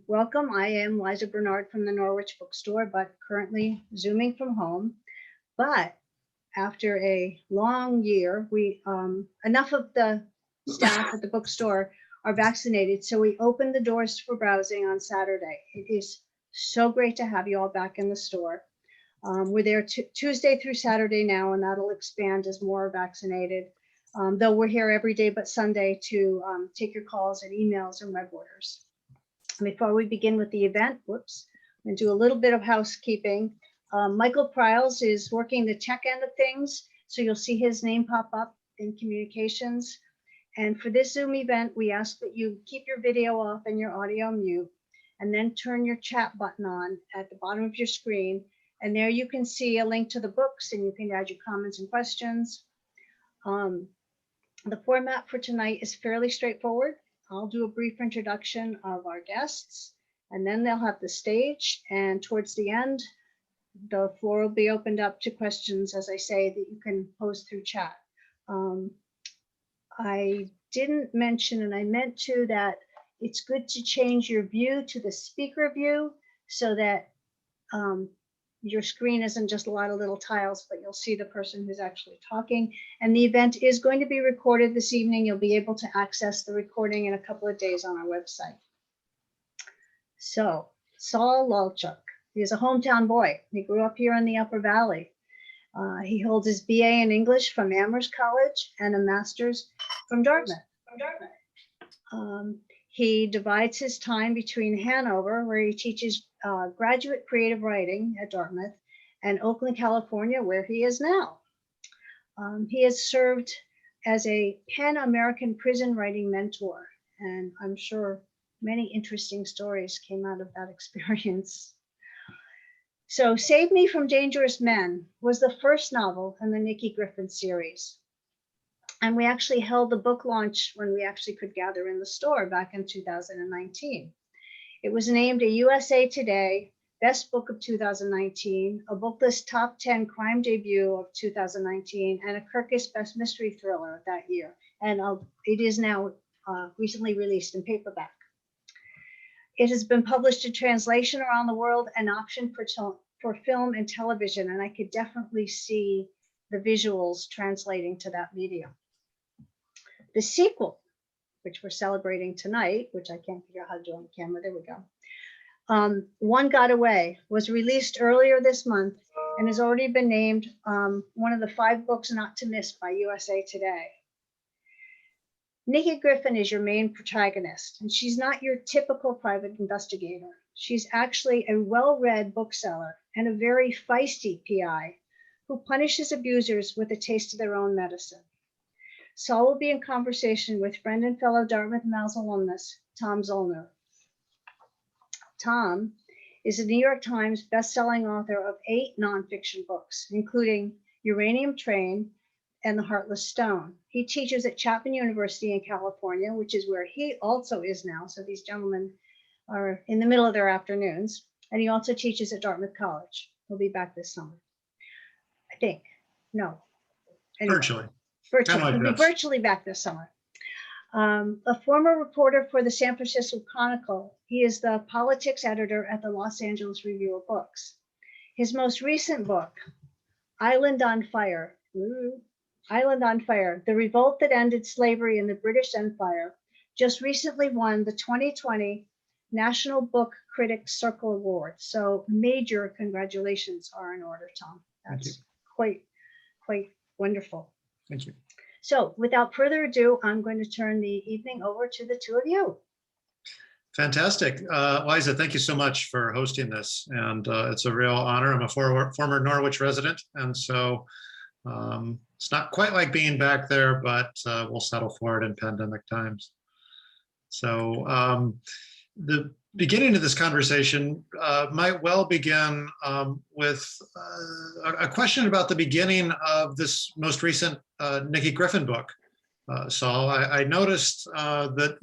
Welcome. I am Liza Bernard from the Norwich Bookstore, but currently Zooming from home. But after a long year, enough of the staff at the bookstore are vaccinated, so we opened the doors for browsing on Saturday. It is so great to have you all back in the store. We're there Tuesday through Saturday now, and that'll expand as more are vaccinated. Though we're here every day but Sunday to take your calls and emails and web orders. Before we begin with the event, I'm going to do a little bit of housekeeping. Michael Pryles is working the tech end of things, so you'll see his name pop up in communications. And for this Zoom event, we ask that you keep your video off and your audio mute, and then turn your chat button on at the bottom of your screen. And there you can see a link to the books, and you can add your comments and questions. The format for tonight is fairly straightforward. I'll do a brief introduction of our guests, and then they'll have the stage. And towards the end, the floor will be opened up to questions, as I say, that you can post through chat. I didn't mention, and I meant to, that it's good to change your view to the speaker view so that your screen isn't just a lot of little tiles, but you'll see the person who's actually talking. And the event is going to be recorded this evening. You'll be able to access the recording in a couple of days on our website. So, Saul Lalchuk, he is a hometown boy. He grew up here in the Upper Valley. He holds his BA in English from Amherst College and a master's from Dartmouth. He divides his time between Hanover, where he teaches graduate creative writing at Dartmouth, and Oakland, California, where he is now. He has served as a Pan-American prison writing mentor, and I'm sure many interesting stories came out of that experience. So, Save Me from Dangerous Men was the first novel in the Nikki Griffin series. And we actually held the book launch when we actually could gather in the store back in 2019. It was named a USA Today Best Book of 2019, a Booklist Top 10 Crime Debut of 2019, and a Kirkus Best Mystery Thriller that year. And it is now recently released in paperback. It has been published in translation around the world and optioned for film and television, and I could definitely see the visuals translating to that medium. The sequel, which we're celebrating tonight, which I can't figure out how to do on camera, there we go. One Got Away was released earlier this month and has already been named one of the 5 books not to miss by USA Today. Nikki Griffin is your main protagonist, and she's not your typical private investigator. She's actually a well-read bookseller and a very feisty PI who punishes abusers with a taste of their own medicine. Saul will be in conversation with friend and fellow Dartmouth Mals alumnus, Tom Zulner. Tom is a New York Times best-selling author of 8 nonfiction books, including Uranium Train and The Heartless Stone. He teaches at Chapman University in California, which is where he also is now. So these gentlemen are in the middle of their afternoons. And he also teaches at Dartmouth College. He'll be back this summer, I think. No. Anyway, Virtually. He'll be virtually back this summer. A former reporter for the San Francisco Chronicle, he is the politics editor at the Los Angeles Review of Books. His most recent book, Island on Fire, The Revolt That Ended Slavery in the British Empire, just recently won the 2020 National Book Critics Circle Award. So major congratulations are in order, Tom. That's quite wonderful. Thank you. So without further ado, I'm going to turn the evening over to the two of you. Fantastic. Liza, thank you so much for hosting this. And it's a real honor. I'm a former Norwich resident. And so it's not quite like being back there, but we'll settle for it in pandemic times. So the beginning of this conversation might well begin with a question about the beginning of this most recent Nikki Griffin book. Saul, I noticed that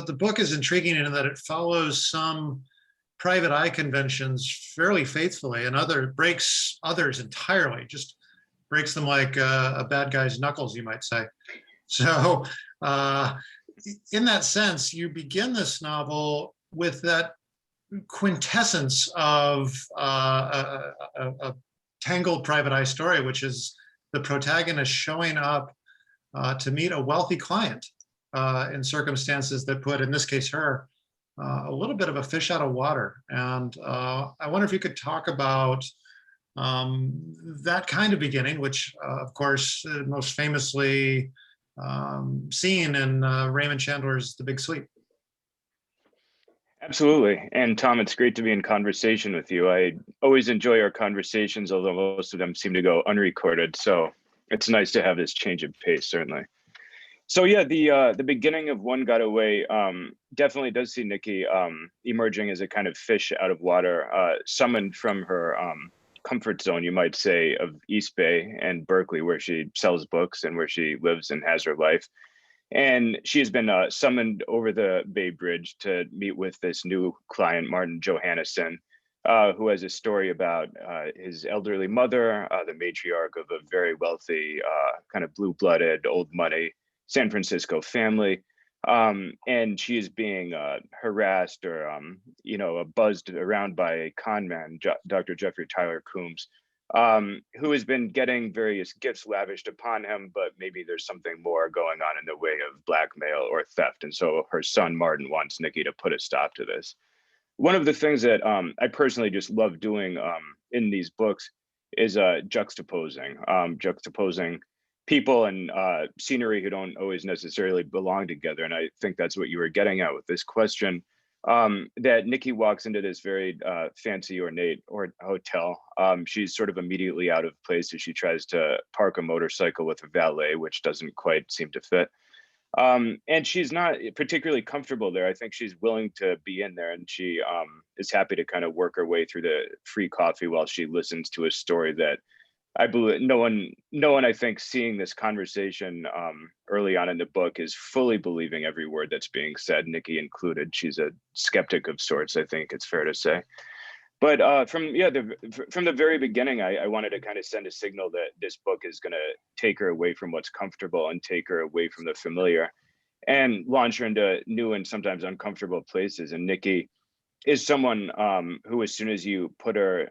the book is intriguing in that it follows some private eye conventions fairly faithfully, and breaks others entirely, just breaks them like a bad guy's knuckles, you might say. So in that sense, you begin this novel with that quintessence of a tangled private eye story, which is the protagonist showing up to meet a wealthy client in circumstances that put, in this case, her a little bit of a fish out of water. And I wonder if you could talk about that kind of beginning, which, of course, most famously seen in Raymond Chandler's The Big Sleep. Absolutely. And Tom, it's great to be in conversation with you. I always enjoy our conversations, although most of them seem to go unrecorded. So it's nice to have this change of pace, certainly. So yeah, the beginning of One Got Away definitely does see Nikki emerging as a kind of fish out of water, summoned from her comfort zone, you might say, of East Bay and Berkeley, where she sells books and where she lives and has her life. And she has been summoned over the Bay Bridge to meet with this new client, Martin Johannesson, who has a story about his elderly mother, the matriarch of a very wealthy, kind of blue-blooded, old money San Francisco family. And she is being harassed or, buzzed around by a con man, Dr. Jeffrey Tyler Coombs, who has been getting various gifts lavished upon him, but maybe there's something more going on in the way of blackmail or theft. And so her son, Martin, wants Nikki to put a stop to this. One of the things that I personally just love doing in these books is juxtaposing people and scenery who don't always necessarily belong together. And I think that's what you were getting at with this question. That Nikki walks into this very fancy, ornate hotel. She's sort of immediately out of place as she tries to park a motorcycle with a valet, which doesn't quite seem to fit. And she's not particularly comfortable there. I think she's willing to be in there, and she is happy to kind of work her way through the free coffee while she listens to a story that I believe no one, I think, seeing this conversation early on in the book is fully believing every word that's being said, Nikki included. She's a skeptic of sorts, I think it's fair to say. But from the very beginning, I wanted to kind of send a signal that this book is going to take her away from what's comfortable and take her away from the familiar and launch her into new and sometimes uncomfortable places. And Nikki is someone who, as soon as you put her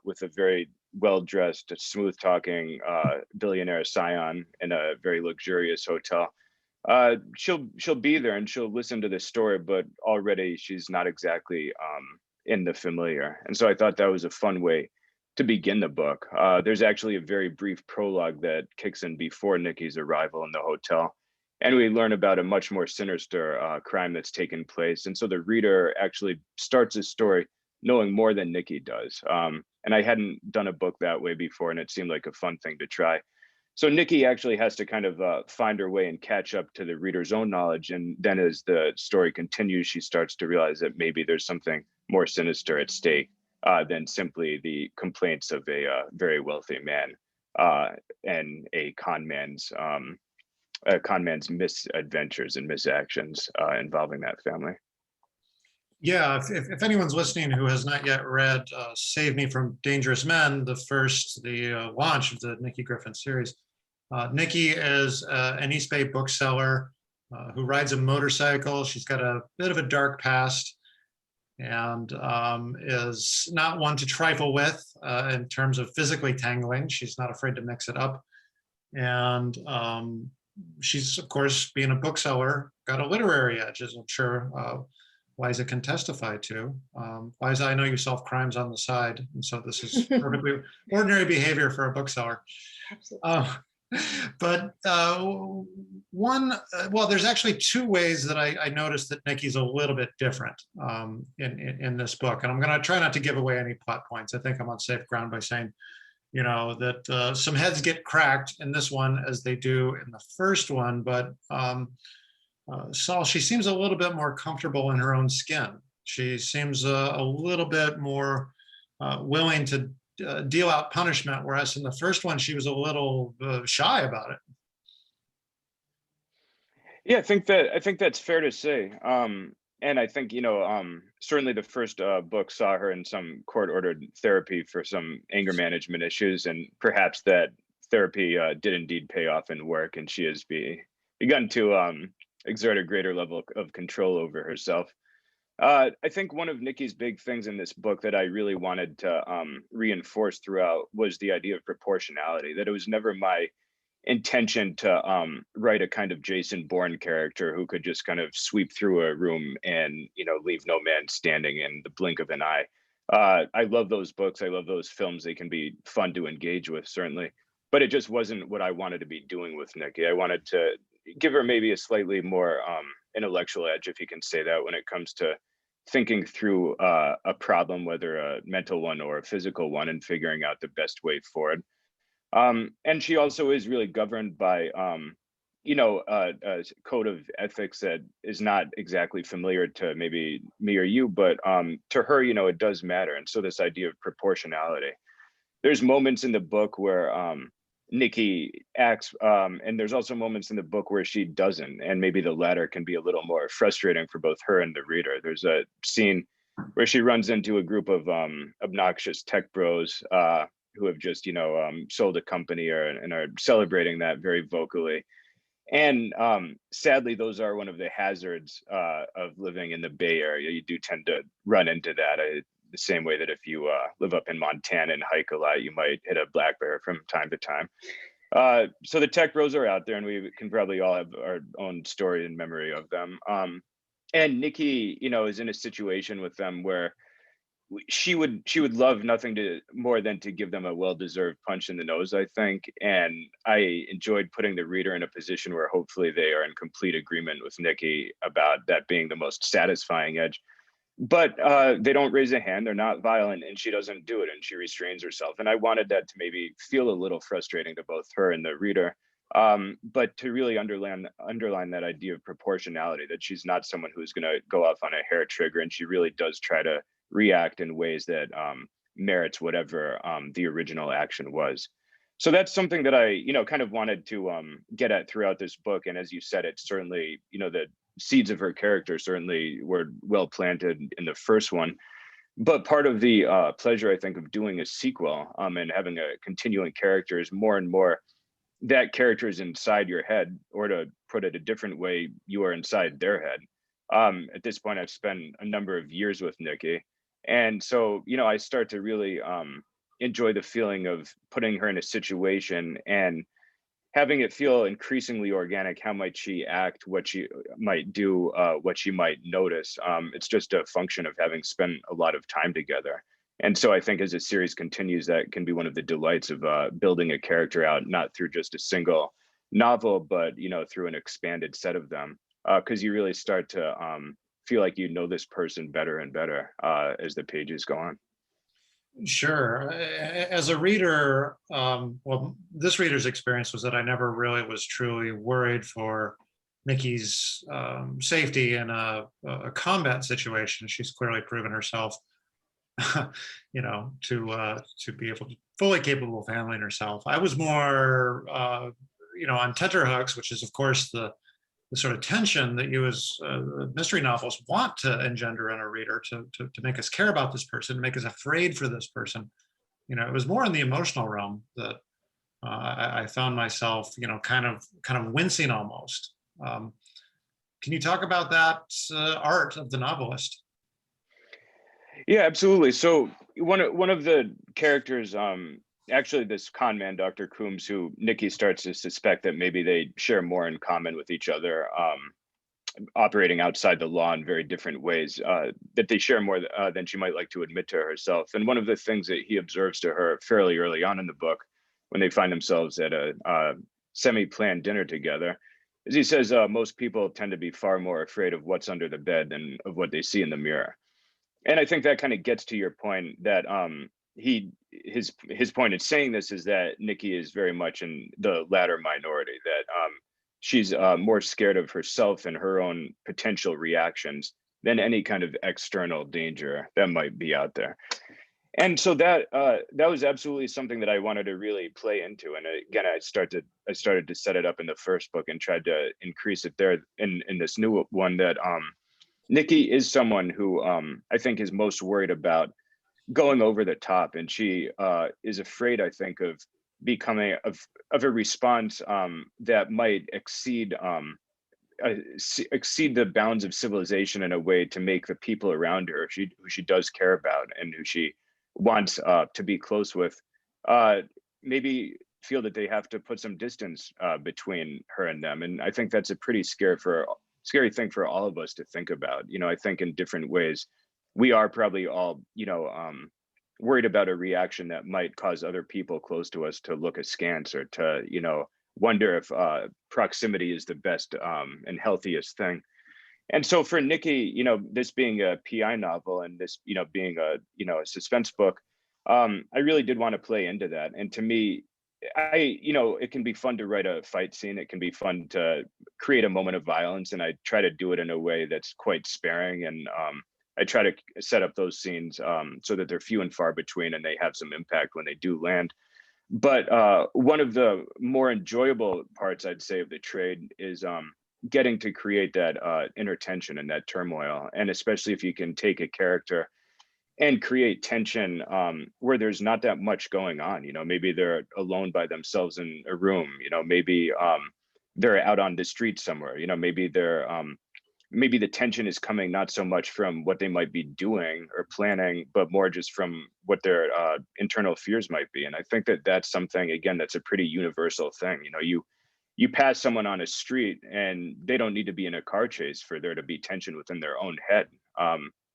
with a very well-dressed, smooth-talking billionaire scion in a very luxurious hotel, she'll be there and she'll listen to this story, but already she's not exactly in the familiar. And so I thought that was a fun way to begin the book. There's actually a very brief prologue that kicks in before Nikki's arrival in the hotel, and we learn about a much more sinister crime that's taken place. And so the reader actually starts his story knowing more than Nikki does. And I hadn't done a book that way before, and it seemed like a fun thing to try. So Nikki actually has to kind of find her way and catch up to the reader's own knowledge. And then as the story continues, she starts to realize that maybe there's something more sinister at stake than simply the complaints of a very wealthy man and a con man's misadventures and misactions involving that family. Yeah, if anyone's listening who has not yet read Save Me from Dangerous Men, the launch of the Nikki Griffin series, Nikki is an East Bay bookseller who rides a motorcycle. She's got a bit of a dark past and is not one to trifle with in terms of physically tangling. She's not afraid to mix it up. And she's, of course, being a bookseller, got a literary edge, as I'm sure Liza can testify to. Liza, I know you solve crimes on the side, and so this is perfectly ordinary behavior for a bookseller. Absolutely. But there's actually two ways that I noticed that Nikki's a little bit different in this book. And I'm going to try not to give away any plot points. I think I'm on safe ground by saying, that some heads get cracked in this one as they do in the first one. But Saul, she seems a little bit more comfortable in her own skin. She seems a little bit more willing to deal out punishment, whereas in the first one she was a little shy about it. Yeah, I think that's fair to say. And I think certainly the first book saw her in some court-ordered therapy for some anger management issues, and perhaps that therapy did indeed pay off in work, and she has begun to exert a greater level of control over herself. I think one of Nikki's big things in this book that I really wanted to reinforce throughout was the idea of proportionality, that it was never my intention to write a kind of Jason Bourne character who could just kind of sweep through a room and, leave no man standing in the blink of an eye. I love those books. I love those films. They can be fun to engage with, certainly. But it just wasn't what I wanted to be doing with Nikki. I wanted to give her maybe a slightly more intellectual edge, if you can say that, when it comes to thinking through a problem, whether a mental one or a physical one, and figuring out the best way forward. And she also is really governed by, a code of ethics that is not exactly familiar to maybe me or you, but to her, it does matter. And so this idea of proportionality, there's moments in the book where Nikki acts, and there's also moments in the book where she doesn't, and maybe the latter can be a little more frustrating for both her and the reader. There's a scene where she runs into a group of obnoxious tech bros who have just, sold a company and are celebrating that very vocally. And sadly, those are one of the hazards of living in the Bay Area. You do tend to run into that. The same way that if you live up in Montana and hike a lot, you might hit a black bear from time to time. So the tech bros are out there, and we can probably all have our own story and memory of them. And Nikki, is in a situation with them where she would love nothing more than to give them a well-deserved punch in the nose, I think. And I enjoyed putting the reader in a position where hopefully they are in complete agreement with Nikki about that being the most satisfying edge. But they don't raise a hand, they're not violent, and she doesn't do it, and she restrains herself. And I wanted that to maybe feel a little frustrating to both her and the reader. But to really underline that idea of proportionality, that she's not someone who's going to go off on a hair trigger, and she really does try to react in ways that merits whatever the original action was. So that's something that I, kind of wanted to get at throughout this book. And as you said, it's certainly, the seeds of her character certainly were well planted in the first one. But part of the pleasure, I think, of doing a sequel and having a continuing character is more and more that character is inside your head, or to put it a different way, you are inside their head. At this point, I've spent a number of years with Nikki. And so, I start to really enjoy the feeling of putting her in a situation and having it feel increasingly organic. How might she act, what she might do, what she might notice. It's just a function of having spent a lot of time together. And so I think as the series continues, that can be one of the delights of building a character out, not through just a single novel, but, through an expanded set of them, because you really start to feel like you know this person better and better as the pages go on. Sure. As a reader, well, this reader's experience was that I never really was truly worried for Nikki's safety in a combat situation. She's clearly proven herself, to be able to fully capable of handling herself. I was more, on tenterhooks, which is, of course, the sort of tension that you as mystery novels want to engender in a reader to make us care about this person, to make us afraid for this person. It was more in the emotional realm that I found myself, kind of wincing almost. Can you talk about that art of the novelist? Yeah, absolutely. So one of the characters, actually this con man, Dr. Coombs, who Nikki starts to suspect that maybe they share more in common with each other, operating outside the law in very different ways, that they share more than she might like to admit to herself. And one of the things that he observes to her fairly early on in the book, when they find themselves at a semi-planned dinner together, is he says most people tend to be far more afraid of what's under the bed than of what they see in the mirror. And I think that kind of gets to your point that his point in saying this is that Nikki is very much in the latter minority, that she's more scared of herself and her own potential reactions than any kind of external danger that might be out there. And so that was absolutely something that I wanted to really play into. And again, I started to set it up in the first book and tried to increase it there in this new one, that Nikki is someone who I think is most worried about going over the top, and she is afraid, I think, of becoming of a response that might exceed exceed the bounds of civilization in a way to make the people around her, who she does care about and who she wants to be close with, maybe feel that they have to put some distance between her and them. And I think that's a pretty scary thing for all of us to think about. I think in different ways, we are probably all, worried about a reaction that might cause other people close to us to look askance or to, wonder if proximity is the best and healthiest thing. And so for Nikki, this being a PI novel and this, being a suspense book, I really did want to play into that. And to me, it can be fun to write a fight scene. It can be fun to create a moment of violence. And I try to do it in a way that's quite sparing. And I try to set up those scenes so that they're few and far between and they have some impact when they do land. But one of the more enjoyable parts, I'd say, of the trade is getting to create that inner tension and that turmoil. And especially if you can take a character and create tension where there's not that much going on. Maybe they're alone by themselves in a room. Maybe they're out on the street somewhere. Maybe the tension is coming not so much from what they might be doing or planning, but more just from what their internal fears might be. And I think that that's something, again, that's a pretty universal thing. You pass someone on a street and they don't need to be in a car chase for there to be tension within their own head.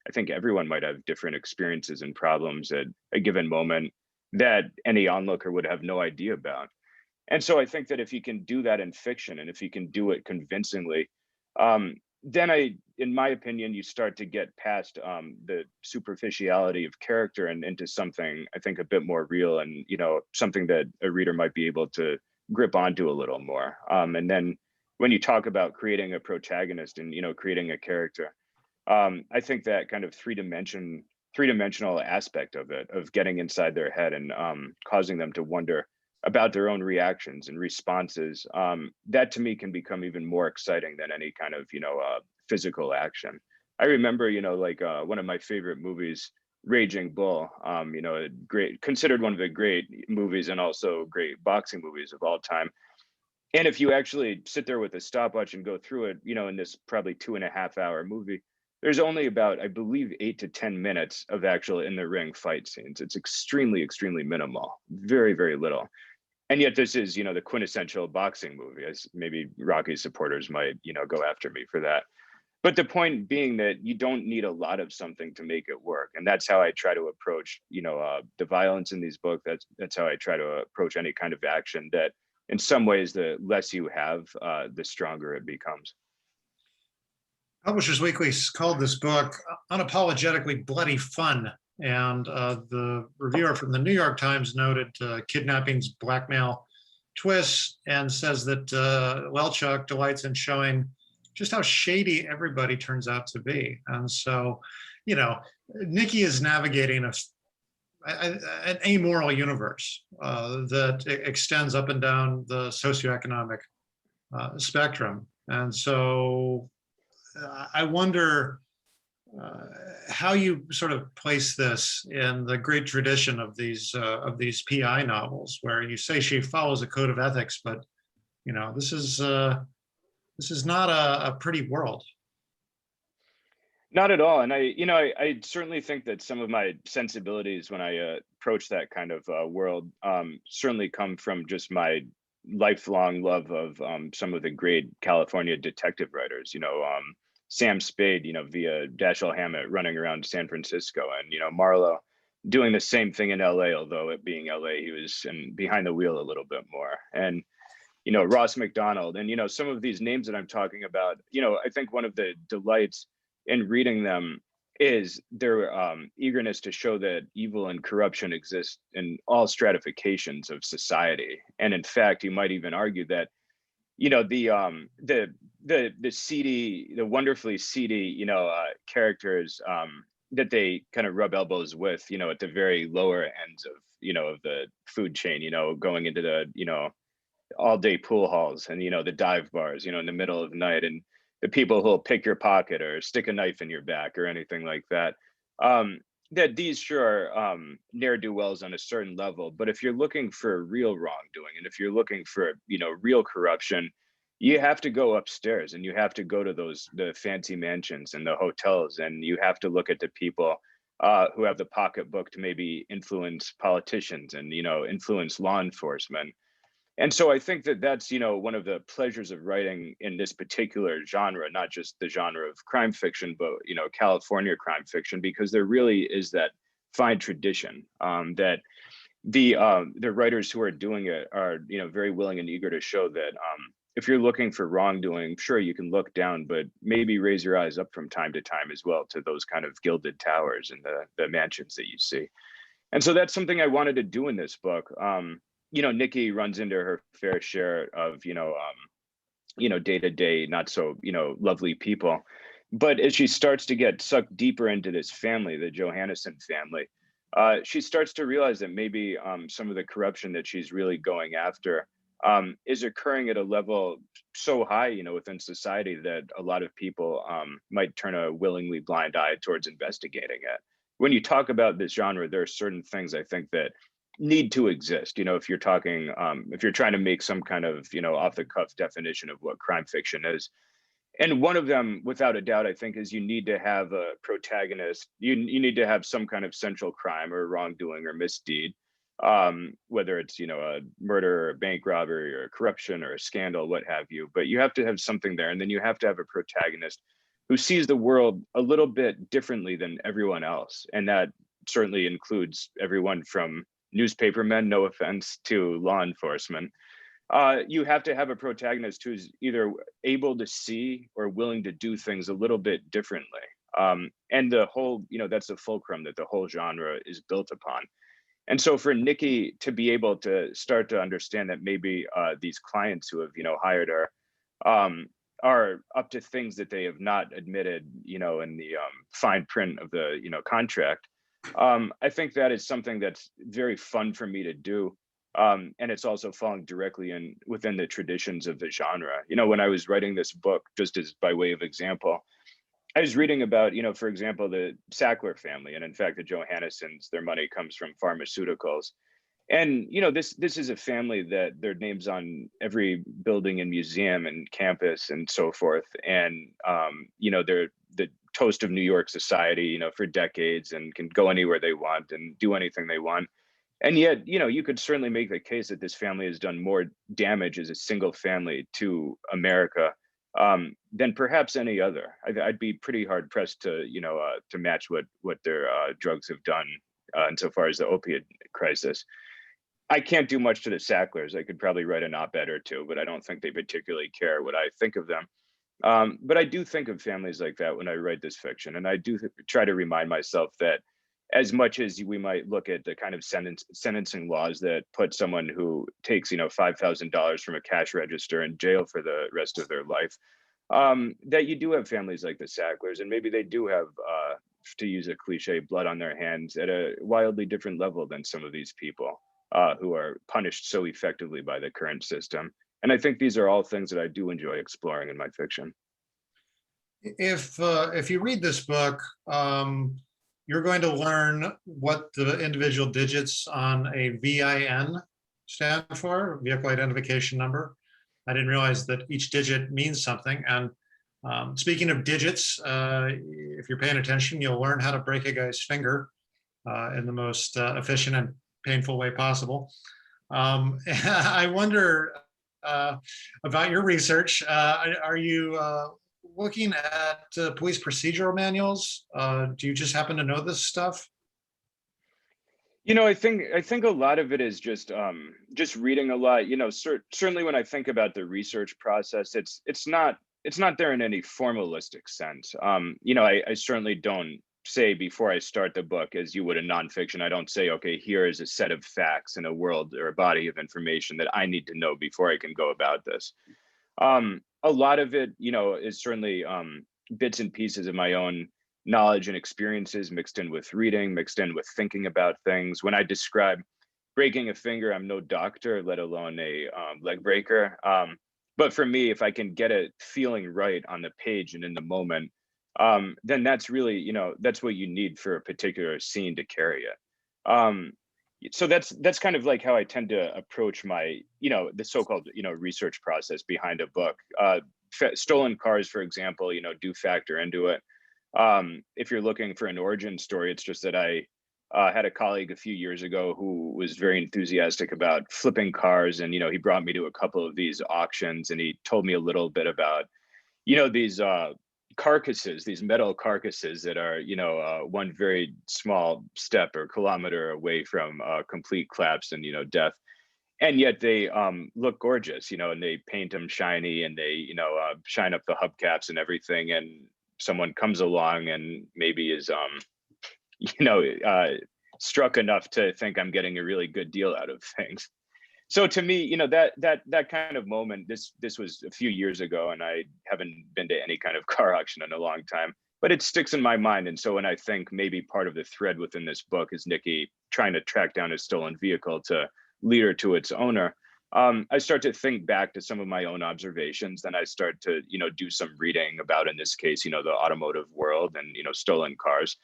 I think everyone might have different experiences and problems at a given moment that any onlooker would have no idea about. And so I think that if you can do that in fiction and if you can do it convincingly, then in my opinion, you start to get past the superficiality of character and into something, I think, a bit more real and, something that a reader might be able to grip onto a little more. And then when you talk about creating a protagonist and, creating a character, I think that kind of three-dimensional aspect of it, of getting inside their head and causing them to wonder about their own reactions and responses, that to me can become even more exciting than any kind of, physical action. I remember, one of my favorite movies, Raging Bull, considered one of the great movies and also great boxing movies of all time. And if you actually sit there with a stopwatch and go through it, in this probably 2.5-hour movie, there's only about, I believe, 8 to 10 minutes of actual in the ring fight scenes. It's extremely, extremely minimal, very, very little. And yet this is, the quintessential boxing movie, as maybe Rocky supporters might, go after me for that. But the point being that you don't need a lot of something to make it work. And that's how I try to approach, the violence in these books. That's how I try to approach any kind of action, that in some ways, the less you have, the stronger it becomes. Publishers Weekly called this book unapologetically bloody fun. And the reviewer from the New York Times noted kidnappings, blackmail, twists, and says that Lelchuk delights in showing just how shady everybody turns out to be. And so, Nikki is navigating an amoral universe that extends up and down the socioeconomic spectrum. And so I wonder how you sort of place this in the great tradition of these PI novels, where you say she follows a code of ethics, but this is not a pretty world. Not at all. And I certainly think that some of my sensibilities when I approach that kind of world certainly come from just my lifelong love of some of the great California detective writers. Sam Spade, via Dashiell Hammett running around San Francisco, and Marlowe doing the same thing in LA, although it being LA, he was behind the wheel a little bit more. And Ross McDonald, and some of these names that I'm talking about, I think one of the delights in reading them is their eagerness to show that evil and corruption exist in all stratifications of society. And in fact, you might even argue that the seedy, the wonderfully seedy, characters that they kind of rub elbows with, at the very lower ends of, of the food chain, going into the, all day pool halls and, the dive bars, in the middle of the night, and the people who'll pick your pocket or stick a knife in your back or anything like that. That these sure are ne'er-do-wells on a certain level, but if you're looking for real wrongdoing and if you're looking for real corruption, you have to go upstairs and you have to go to the fancy mansions and the hotels, and you have to look at the people who have the pocketbook to maybe influence politicians and, you know, influence law enforcement. And so I think that that's, you know, one of the pleasures of writing in this particular genre, not just the genre of crime fiction, but, you know, California crime fiction, because there really is that fine tradition that the writers who are doing it are, you know, very willing and eager to show that if you're looking for wrongdoing, sure, you can look down, but maybe raise your eyes up from time to time as well to those kind of gilded towers and the mansions that you see. And so that's something I wanted to do in this book. You know, Nikki runs into her fair share of, you know, day-to-day, not so, you know, lovely people. But as she starts to get sucked deeper into this family, the Johannesson family, she starts to realize that maybe some of the corruption that she's really going after is occurring at a level so high, you know, within society that a lot of people might turn a willingly blind eye towards investigating it. When you talk about this genre, there are certain things I think that need to exist. You know, if you're talking, if you're trying to make some kind of, you know, off the cuff definition of what crime fiction is. And one of them, without a doubt, I think, is you need to have a protagonist. You need to have some kind of central crime or wrongdoing or misdeed, whether it's, you know, a murder or a bank robbery or corruption or a scandal, what have you. But you have to have something there. And then you have to have a protagonist who sees the world a little bit differently than everyone else. And that certainly includes everyone from newspapermen, no offense, to law enforcement. You have to have a protagonist who's either able to see or willing to do things a little bit differently. And the whole, you know, that's the fulcrum that the whole genre is built upon. And so for Nikki to be able to start to understand that maybe these clients who have, you know, hired her are up to things that they have not admitted, you know, in the fine print of the, you know, contract. I think that is something that's very fun for me to do. And it's also falling directly in within the traditions of the genre. You know, when I was writing this book, just as by way of example, I was reading about, you know, for example, the Sackler family, and in fact, the Johannessons, their money comes from pharmaceuticals. And, you know, this is a family that their names on every building and museum and campus and so forth. And, you know, they're the toast of New York society, you know, for decades, and can go anywhere they want and do anything they want. And yet, you know, you could certainly make the case that this family has done more damage as a single family to America than perhaps any other. I'd be pretty hard pressed to, you know, to match what their drugs have done insofar as the opiate crisis. I can't do much to the Sacklers. I could probably write an op-ed or two, but I don't think they particularly care what I think of them. But I do think of families like that when I write this fiction, and I do try to remind myself that as much as we might look at the kind of sentencing laws that put someone who takes, you know, $5,000 from a cash register in jail for the rest of their life, that you do have families like the Sacklers, and maybe they do have, to use a cliche, blood on their hands at a wildly different level than some of these people who are punished so effectively by the current system. And I think these are all things that I do enjoy exploring in my fiction. If you read this book, you're going to learn what the individual digits on a VIN stand for, vehicle identification number. I didn't realize that each digit means something. And speaking of digits, if you're paying attention, you'll learn how to break a guy's finger in the most efficient and painful way possible. I wonder about your research. Are you looking at police procedural manuals? Do you just happen to know this stuff? You know, I think a lot of it is just reading a lot. You know, certainly when I think about the research process, it's not there in any formalistic sense. You know, I certainly don't say before I start the book, as you would in nonfiction, I don't say, okay, here is a set of facts in a world or a body of information that I need to know before I can go about this. A lot of it, you know, is certainly bits and pieces of my own knowledge and experiences mixed in with reading, mixed in with thinking about things. When I describe breaking a finger, I'm no doctor, let alone a leg breaker. But for me, if I can get it feeling right on the page and in the moment, then that's really, you know, that's what you need for a particular scene to carry it. so that's kind of like how I tend to approach my, the so-called, research process behind a book. Stolen cars, for example, do factor into it. If you're looking for an origin story, it's just that I had a colleague a few years ago who was very enthusiastic about flipping cars, and he brought me to a couple of these auctions, and he told me a little bit about these carcasses, these metal carcasses that are one very small step or kilometer away from complete collapse and death, and yet they look gorgeous, and they paint them shiny, and they shine up the hubcaps and everything, and someone comes along and maybe is struck enough to think I'm getting a really good deal out of things. So to me, that kind of moment, this was a few years ago, and I haven't been to any kind of car auction in a long time, but it sticks in my mind. And so when I think maybe part of the thread within this book is Nicky trying to track down his stolen vehicle to lead her to its owner, I start to think back to some of my own observations. Then I start to, do some reading about, in this case, the automotive world and, stolen cars.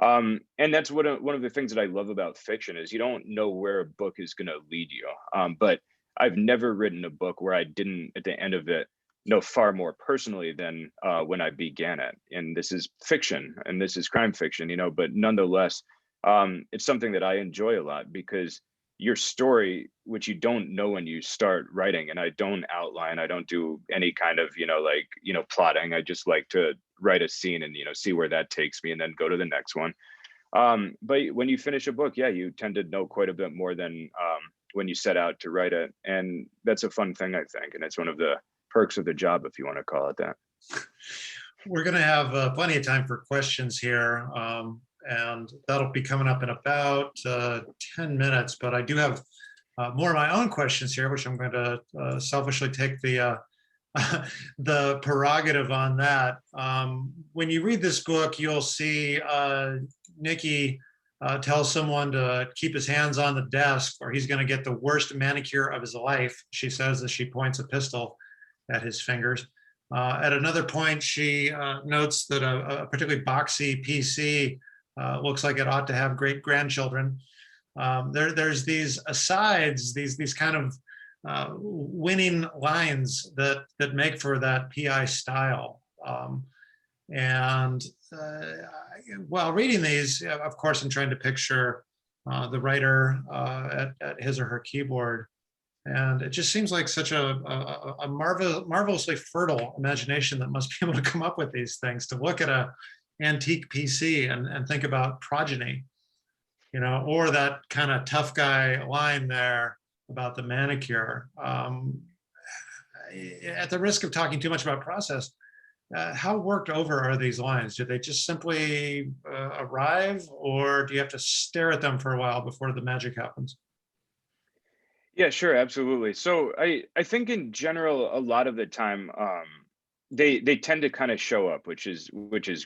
And that's one of the things that I love about fiction is you don't know where a book is going to lead you. But I've never written a book where I didn't, at the end of it, know far more personally than when I began it. And this is fiction, and this is crime fiction, but nonetheless, it's something that I enjoy a lot, because your story, which you don't know when you start writing, and I don't outline, I don't do any kind of, plotting. I just like to write a scene and, see where that takes me and then go to the next one. But when you finish a book, yeah, you tend to know quite a bit more than when you set out to write it. And that's a fun thing, I think. And it's one of the perks of the job, if you want to call it that. We're going to have plenty of time for questions here. And that'll be coming up in about 10 minutes. But I do have more of my own questions here, which I'm going to selfishly take the prerogative on that. When you read this book, you'll see Nicky tell someone to keep his hands on the desk, or he's going to get the worst manicure of his life, she says as she points a pistol at his fingers. At another point, she notes that a particularly boxy PC looks like it ought to have great grandchildren. There's these asides, these kind of winning lines that make for that PI style. And while reading these, of course, I'm trying to picture the writer at his or her keyboard. And it just seems like such a marvelously fertile imagination that must be able to come up with these things, to look at a antique PC and think about progeny, or that kind of tough guy line there about the manicure. At the risk of talking too much about process, how worked over are these lines? Do they just simply arrive, or do you have to stare at them for a while before the magic happens? Yeah, sure, absolutely. So I think in general, a lot of the time, they tend to kind of show up, which is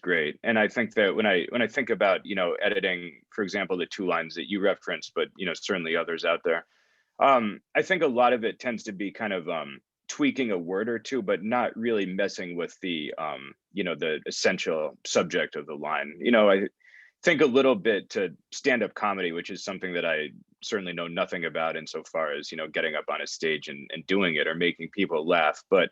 great. And I think that when I think about editing, for example, the two lines that you referenced, but certainly others out there, I think a lot of it tends to be kind of tweaking a word or two, but not really messing with the the essential subject of the line. I think a little bit to stand-up comedy, which is something that I certainly know nothing about insofar as getting up on a stage and doing it or making people laugh. But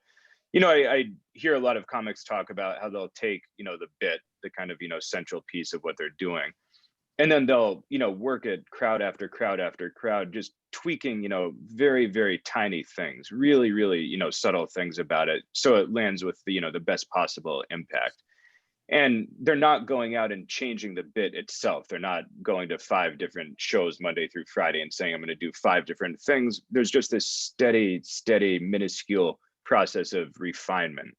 I hear a lot of comics talk about how they'll take the bit, the kind of central piece of what they're doing, and then they'll work it crowd after crowd after crowd, just tweaking very, very tiny things, really, really subtle things about it, so it lands with the best possible impact. And they're not going out and changing the bit itself. They're not going to 5 different shows Monday through Friday and saying I'm going to do 5 different things. There's just this steady, minuscule process of refinement.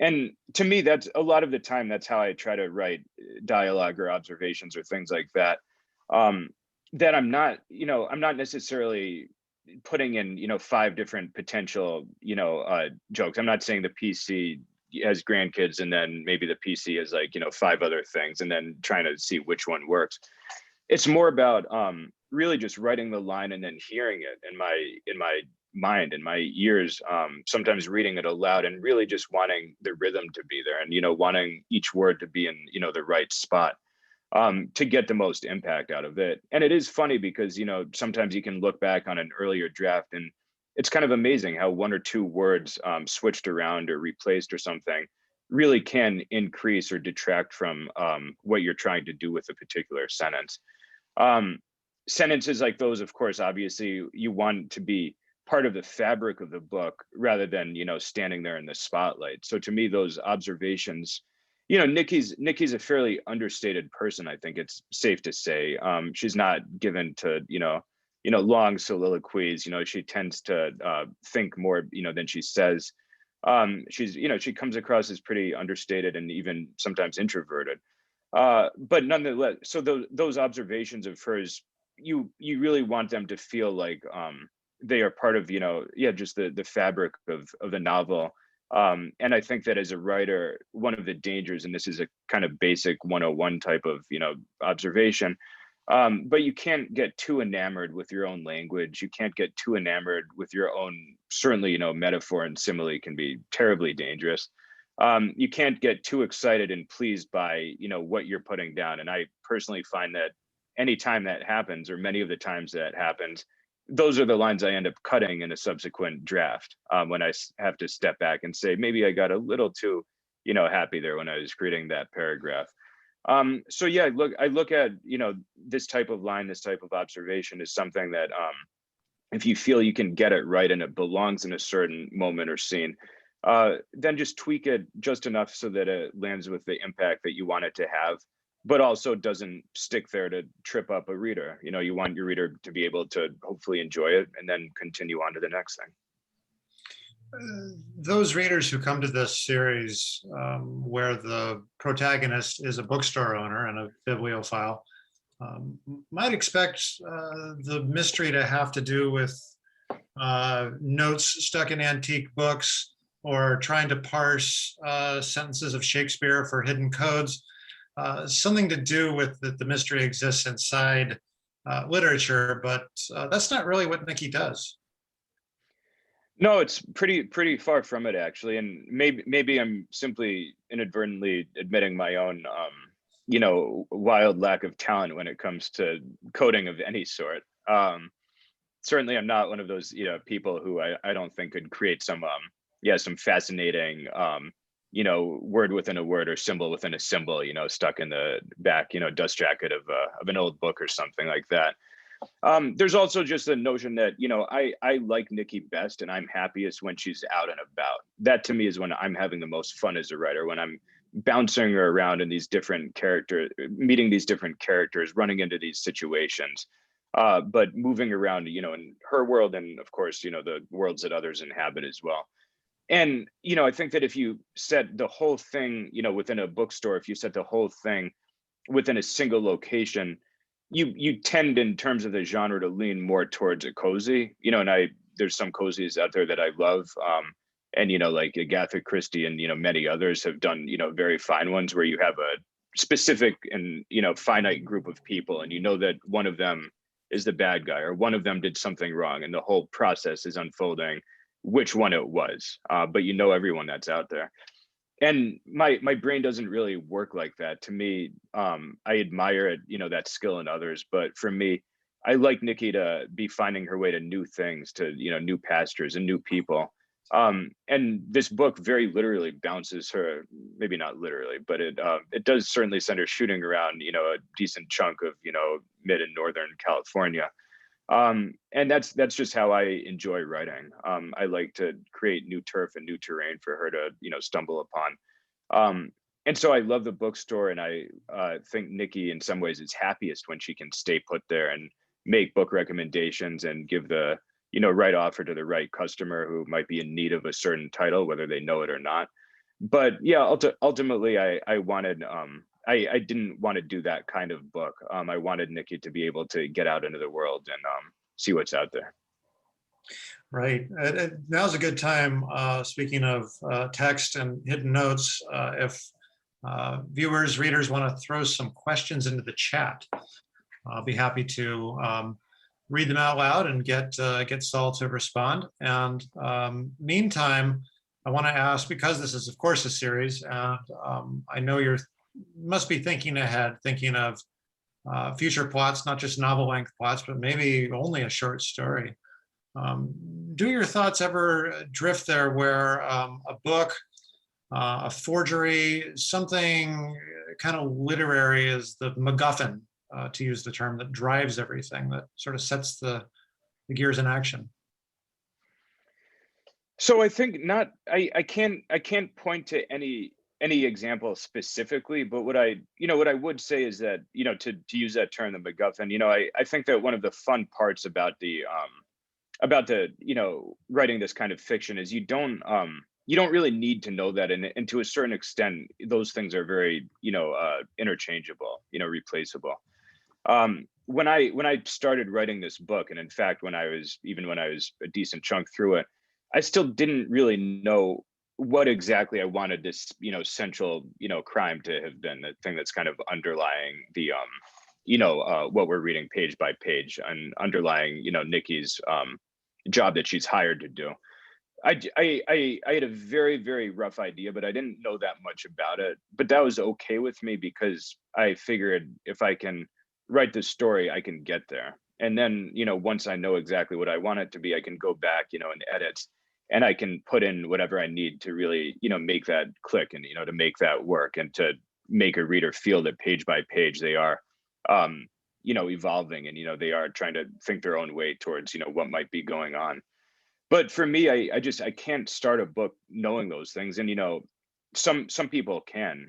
And to me, that's a lot of the time, that's how I try to write dialogue or observations or things like that. That I'm not necessarily putting in 5 different potential jokes. I'm not saying the PC has grandkids and then maybe the PC has 5 other things and then trying to see which one works. It's more about really just writing the line and then hearing it in my mind, in my ears, sometimes reading it aloud and really just wanting the rhythm to be there and wanting each word to be in the right spot. to get the most impact out of it. And it is funny because, sometimes you can look back on an earlier draft and it's kind of amazing how one or two words switched around or replaced or something really can increase or detract from what you're trying to do with a particular sentence. Sentences like those, of course, obviously you want to be part of the fabric of the book rather than, standing there in the spotlight. So to me, those observations, Nikki's a fairly understated person. I think it's safe to say. She's not given to, long soliloquies. She tends to think more, than she says. She comes across as pretty understated and even sometimes introverted. But nonetheless, so those observations of hers, you really want them to feel like they are part of, just the fabric of the novel. And I think that as a writer, one of the dangers, and this is a kind of basic 101 type of, observation, but you can't get too enamored with your own language. You can't get too enamored with your own, certainly, metaphor and simile can be terribly dangerous. You can't get too excited and pleased by, what you're putting down. And I personally find that anytime that happens, or many of the times that happens, those are the lines I end up cutting in a subsequent draft when I have to step back and say, maybe I got a little too, happy there when I was creating that paragraph. So yeah, I look at, this type of line, this type of observation is something that if you feel you can get it right and it belongs in a certain moment or scene, then just tweak it just enough so that it lands with the impact that you want it to have, but also doesn't stick there to trip up a reader. You want your reader to be able to hopefully enjoy it and then continue on to the next thing. Those readers who come to this series where the protagonist is a bookstore owner and a bibliophile might expect the mystery to have to do with notes stuck in antique books or trying to parse sentences of Shakespeare for hidden codes. Something to do with that the mystery exists inside literature, but that's not really what Nikki does. No, it's pretty far from it, actually. And maybe I'm simply inadvertently admitting my own, wild lack of talent when it comes to coding of any sort. Certainly, I'm not one of those, people who I don't think could create some fascinating, word within a word or symbol within a symbol, stuck in the back, dust jacket of an old book or something like that. There's also just a notion that, I like Nikki best and I'm happiest when she's out and about. That to me is when I'm having the most fun as a writer, when I'm bouncing her around in these different characters, meeting these different characters, running into these situations, but moving around, in her world and of course, the worlds that others inhabit as well. And, I think that if you set the whole thing, within a bookstore, if you set the whole thing within a single location, you tend in terms of the genre to lean more towards a cozy, and there's some cozies out there that I love. And, like Agatha Christie and, many others have done, very fine ones where you have a specific and, finite group of people and that one of them is the bad guy or one of them did something wrong and the whole process is unfolding which one it was, but everyone that's out there. And my brain doesn't really work like that. To me, I admire it, that skill in others. But for me, I like Nikki to be finding her way to new things, to new pastures and new people. And this book very literally bounces her, maybe not literally, but it does certainly send her shooting around, a decent chunk of mid and northern California. And that's just how I enjoy writing. I like to create new turf and new terrain for her to stumble upon. And so I love the bookstore, and I think Nikki in some ways is happiest when she can stay put there and make book recommendations and give the right offer to the right customer who might be in need of a certain title, whether they know it or not. But yeah, ultimately I wanted I didn't want to do that kind of book. I wanted Nikki to be able to get out into the world and see what's out there. Right. Now's a good time, speaking of text and hidden notes, if viewers, readers want to throw some questions into the chat, I'll be happy to read them out loud and get Saul to respond. And meantime, I want to ask, because this is, of course, a series, and I know you must be thinking ahead, thinking of future plots, not just novel length plots, but maybe only a short story. Do your thoughts ever drift there where a book, a forgery, something kind of literary is the MacGuffin, to use the term, that drives everything, that sort of sets the gears in action? So I think not. I can't point to any example specifically, but what I would say is that to use that term, the MacGuffin. I think that one of the fun parts about the writing this kind of fiction is you don't really need to know that, and to a certain extent those things are very interchangeable, replaceable. When I started writing this book, and in fact when I was a decent chunk through it, I still didn't really know what exactly I wanted this central crime to have been, the thing that's kind of underlying the what we're reading page by page, and underlying Nikki's job that she's hired to do. I had a very, very rough idea, but I didn't know that much about it. But that was okay with me, because I figured if I can write this story, I can get there. And then, once I know exactly what I want it to be, I can go back, and edit, and I can put in whatever I need to really, make that click, and, to make that work, and to make a reader feel that page by page they are, evolving, and, they are trying to think their own way towards, what might be going on. But for me, I can't start a book knowing those things. And some people can.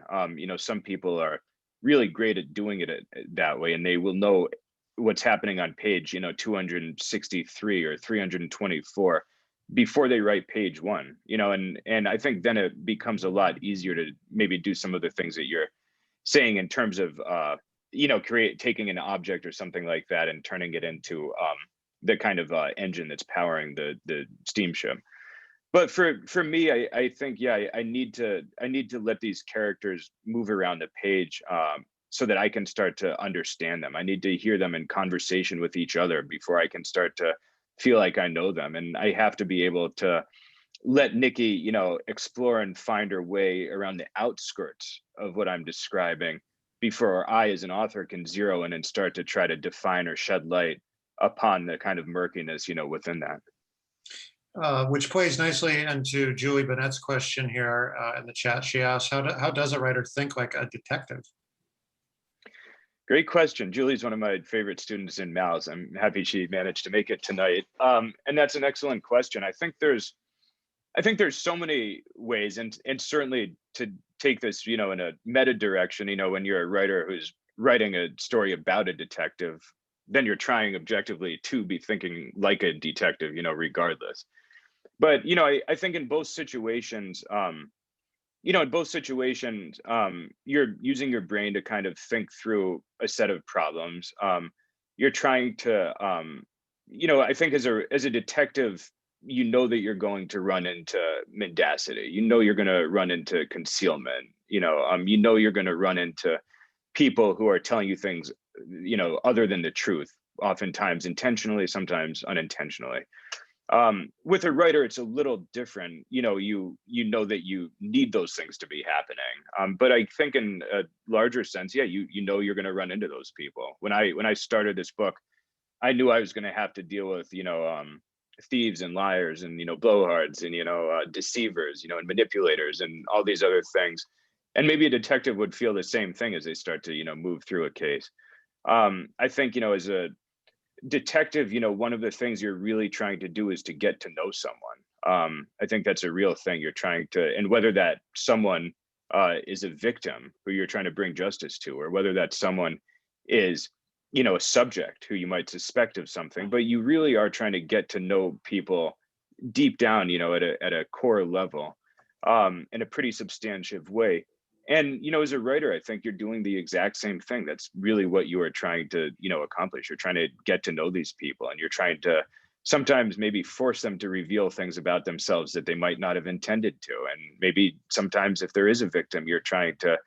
Some people are really great at doing it that way, and they will know what's happening on page 263 or 324 before they write page one. And I think then it becomes a lot easier to maybe do some of the things that you're saying in terms of taking an object or something like that and turning it into the kind of engine that's powering the steamship. But for me, I think, yeah, I need to let these characters move around the page, so that I can start to understand them. I need to hear them in conversation with each other before I can start to feel like I know them. And I have to be able to let Nikki, explore and find her way around the outskirts of what I'm describing before I, as an author, can zero in and start to try to define or shed light upon the kind of murkiness, within that. Which plays nicely into Julie Bennett's question here in the chat. She asked, how does a writer think like a detective? Great question. Julie's one of my favorite students in Mouse. I'm happy she managed to make it tonight. And that's an excellent question. I think there's so many ways, and certainly to take this, in a meta direction, when you're a writer who's writing a story about a detective, then you're trying objectively to be thinking like a detective, regardless. But, I think in both situations, you're using your brain to kind of think through a set of problems. You're trying to, I think as a detective, that you're going to run into mendacity. You're going to run into concealment. You're going to run into people who are telling you things, other than the truth, oftentimes intentionally, sometimes unintentionally. With a writer, it's a little different. You know that you need those things to be happening. But I think in a larger sense, yeah, you're going to run into those people. When I started this book, I knew I was going to have to deal with thieves and liars and blowhards and deceivers and manipulators and all these other things. And maybe a detective would feel the same thing as they start to move through a case. I think as a detective, one of the things you're really trying to do is to get to know someone. I think that's a real thing. You're trying to, and whether that someone is a victim who you're trying to bring justice to, or whether that someone is a subject who you might suspect of something, but you really are trying to get to know people deep down, at a core level, in a pretty substantive way. And as a writer, I think you're doing the exact same thing. That's really what you are trying to accomplish. You're trying to get to know these people, and you're trying to sometimes maybe force them to reveal things about themselves that they might not have intended to. And maybe sometimes if there is a victim, you're trying to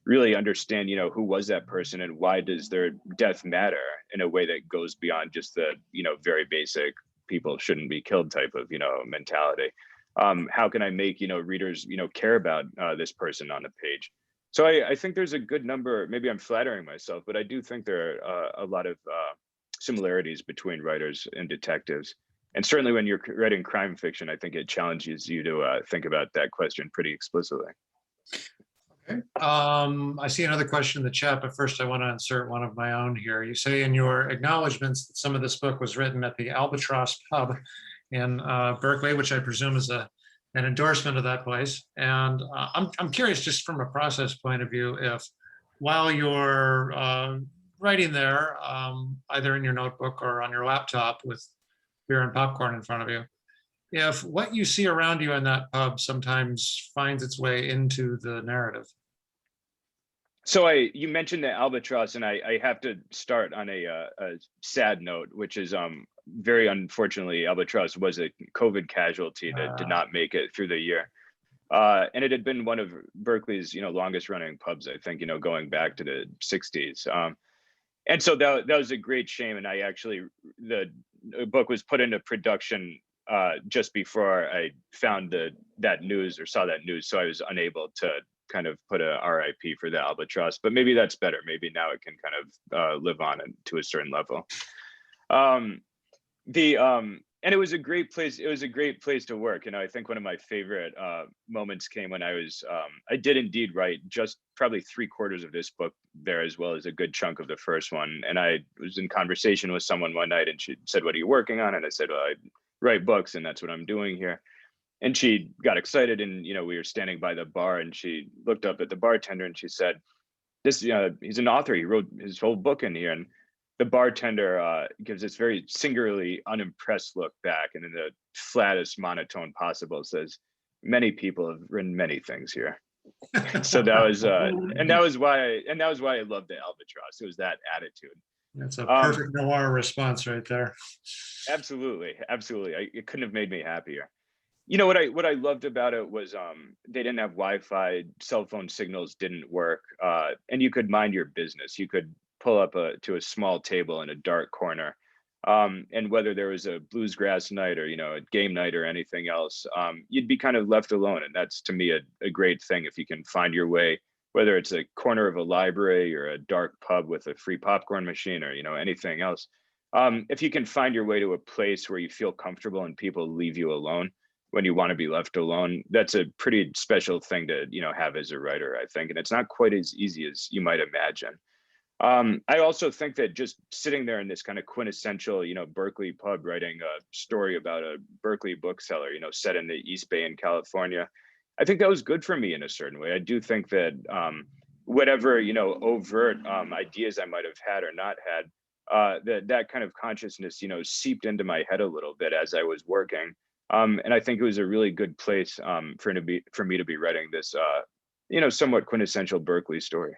really understand who was that person, and why does their death matter in a way that goes beyond just the very basic people shouldn't be killed type of mentality. How can I make readers care about this person on the page? So I think there's a good number, maybe I'm flattering myself, but I do think there are a lot of similarities between writers and detectives. And certainly when you're writing crime fiction, I think it challenges you to think about that question pretty explicitly. Okay. I see another question in the chat, but first I want to insert one of my own here. You say in your acknowledgments that some of this book was written at the Albatross Pub in Berkeley, which I presume is an endorsement of that place. And I'm curious, just from a process point of view, if while you're writing there, either in your notebook or on your laptop with beer and popcorn in front of you, if what you see around you in that pub sometimes finds its way into the narrative. So you mentioned the albatross, and I have to start on a sad note, which is very unfortunately, albatross was a COVID casualty that did not make it through the year. And it had been one of Berkeley's, longest running pubs, I think, going back to the 60s. And so that was a great shame. And the book was put into production just before I found that news or saw that news. So I was unable to kind of put a RIP for the albatross, but maybe that's better. Maybe now it can kind of live on to a certain level. And it was a great place. It was a great place to work. I think one of my favorite moments came when I did indeed write just probably 3/4 of this book there, as well as a good chunk of the first one. And I was in conversation with someone one night, and she said, "What are you working on?" And I said, "Well, I write books, and that's what I'm doing here." And she got excited, and we were standing by the bar, and she looked up at the bartender and she said, "This, he's an author. He wrote his whole book in here." And the bartender gives this very singularly unimpressed look back, and in the flattest monotone possible says, "Many people have written many things here." So that was and that was why I loved the albatross. It was that attitude. That's a perfect noir response right there. Absolutely. It couldn't have made me happier. What I loved about it was they didn't have Wi-Fi, cell phone signals didn't work, and you could mind your business. You could pull up to a small table in a dark corner, and whether there was a bluesgrass night or a game night or anything else, you'd be kind of left alone. And that's, to me, a great thing if you can find your way, whether it's a corner of a library or a dark pub with a free popcorn machine or anything else. If you can find your way to a place where you feel comfortable and people leave you alone when you want to be left alone, that's a pretty special thing to have as a writer, I think. And it's not quite as easy as you might imagine. I also think that just sitting there in this kind of quintessential, Berkeley pub, writing a story about a Berkeley bookseller, set in the East Bay in California, I think that was good for me in a certain way. I do think that whatever, overt ideas I might have had or not had, that kind of consciousness, seeped into my head a little bit as I was working. And I think it was a really good place for me to be writing this, somewhat quintessential Berkeley story.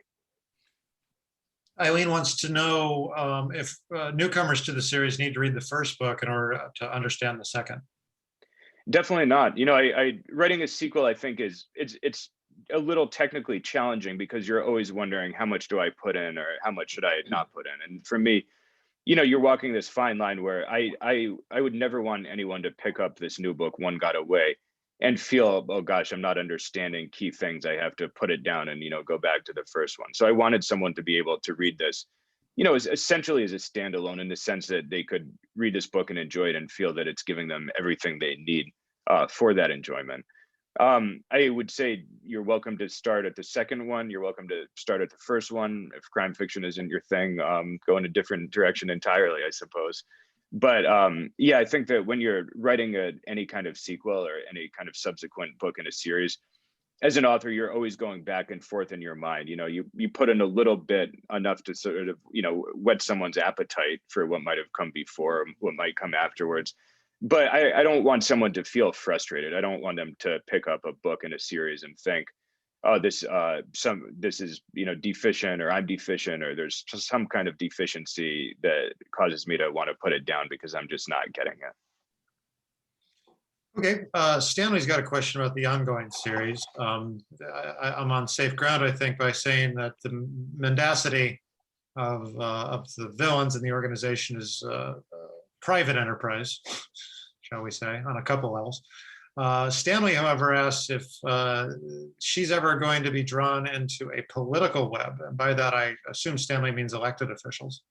Eileen wants to know if newcomers to the series need to read the first book in order to understand the second. Definitely not. Writing a sequel, I think it's a little technically challenging because you're always wondering, how much do I put in or how much should I not put in? And for me, you're walking this fine line where I would never want anyone to pick up this new book, One Got Away, and feel, oh gosh, I'm not understanding key things. I have to put it down and go back to the first one. So I wanted someone to be able to read this, essentially as a standalone, in the sense that they could read this book and enjoy it and feel that it's giving them everything they need for that enjoyment. I would say you're welcome to start at the second one. You're welcome to start at the first one. If crime fiction isn't your thing, go in a different direction entirely, I suppose. But yeah, I think that when you're writing any kind of sequel or any kind of subsequent book in a series, as an author, you're always going back and forth in your mind. You put in a little bit, enough to sort of, whet someone's appetite for what might have come before, what might come afterwards. But I don't want someone to feel frustrated. I don't want them to pick up a book in a series and think, oh, this is deficient, or I'm deficient, or there's just some kind of deficiency that causes me to want to put it down because I'm just not getting it. Okay, Stanley's got a question about the ongoing series. I'm on safe ground, I think, by saying that the mendacity of the villains in the organization is private enterprise, shall we say, on a couple levels. Stanley, however, asks if she's ever going to be drawn into a political web. And by that, I assume Stanley means elected officials.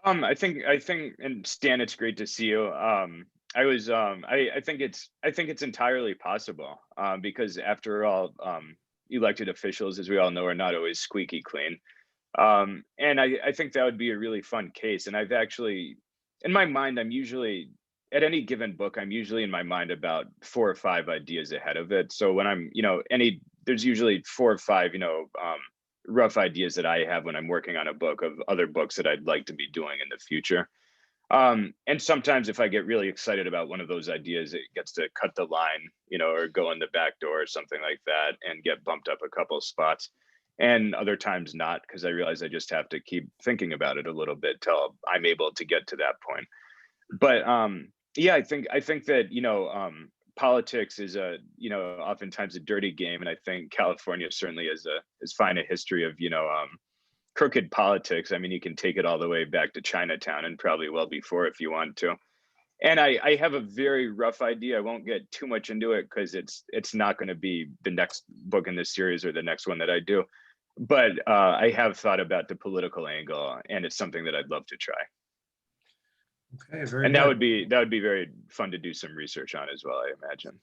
I think, and Stan, it's great to see you. I think it's entirely possible, because after all, elected officials, as we all know, are not always squeaky clean. And I think that would be a really fun case. And I've actually, in my mind, I'm usually, at any given book, I'm usually in my mind about 4 or 5 ideas ahead of it. So when I'm, there's usually 4 or 5, rough ideas that I have when I'm working on a book of other books that I'd like to be doing in the future. And sometimes if I get really excited about one of those ideas, it gets to cut the line, or go in the back door or something like that and get bumped up a couple of spots. And other times not, because I realize I just have to keep thinking about it a little bit till I'm able to get to that point. But yeah, I think that, politics is oftentimes a dirty game. And I think California certainly has as fine a history of, crooked politics. I mean, you can take it all the way back to Chinatown and probably well before if you want to. And I have a very rough idea. I won't get too much into it because it's not going to be the next book in this series or the next one that I do. But I have thought about the political angle, and it's something that I'd love to try. Okay, very And good. that would be very fun to do some research on as well, I imagine.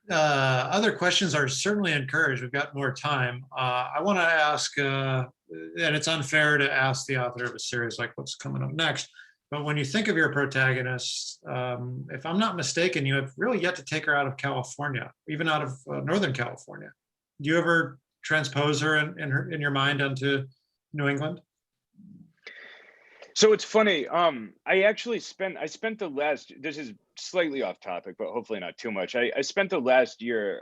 Other questions are certainly encouraged. We've got more time. I want to ask, and it's unfair to ask the author of a series like what's coming up next, but when you think of your protagonist, if I'm not mistaken, you have really yet to take her out of California, even out of Northern California. Do you ever transpose her in your mind onto New England? So it's funny. I spent the last, this is slightly off topic, but hopefully not too much. I spent the last year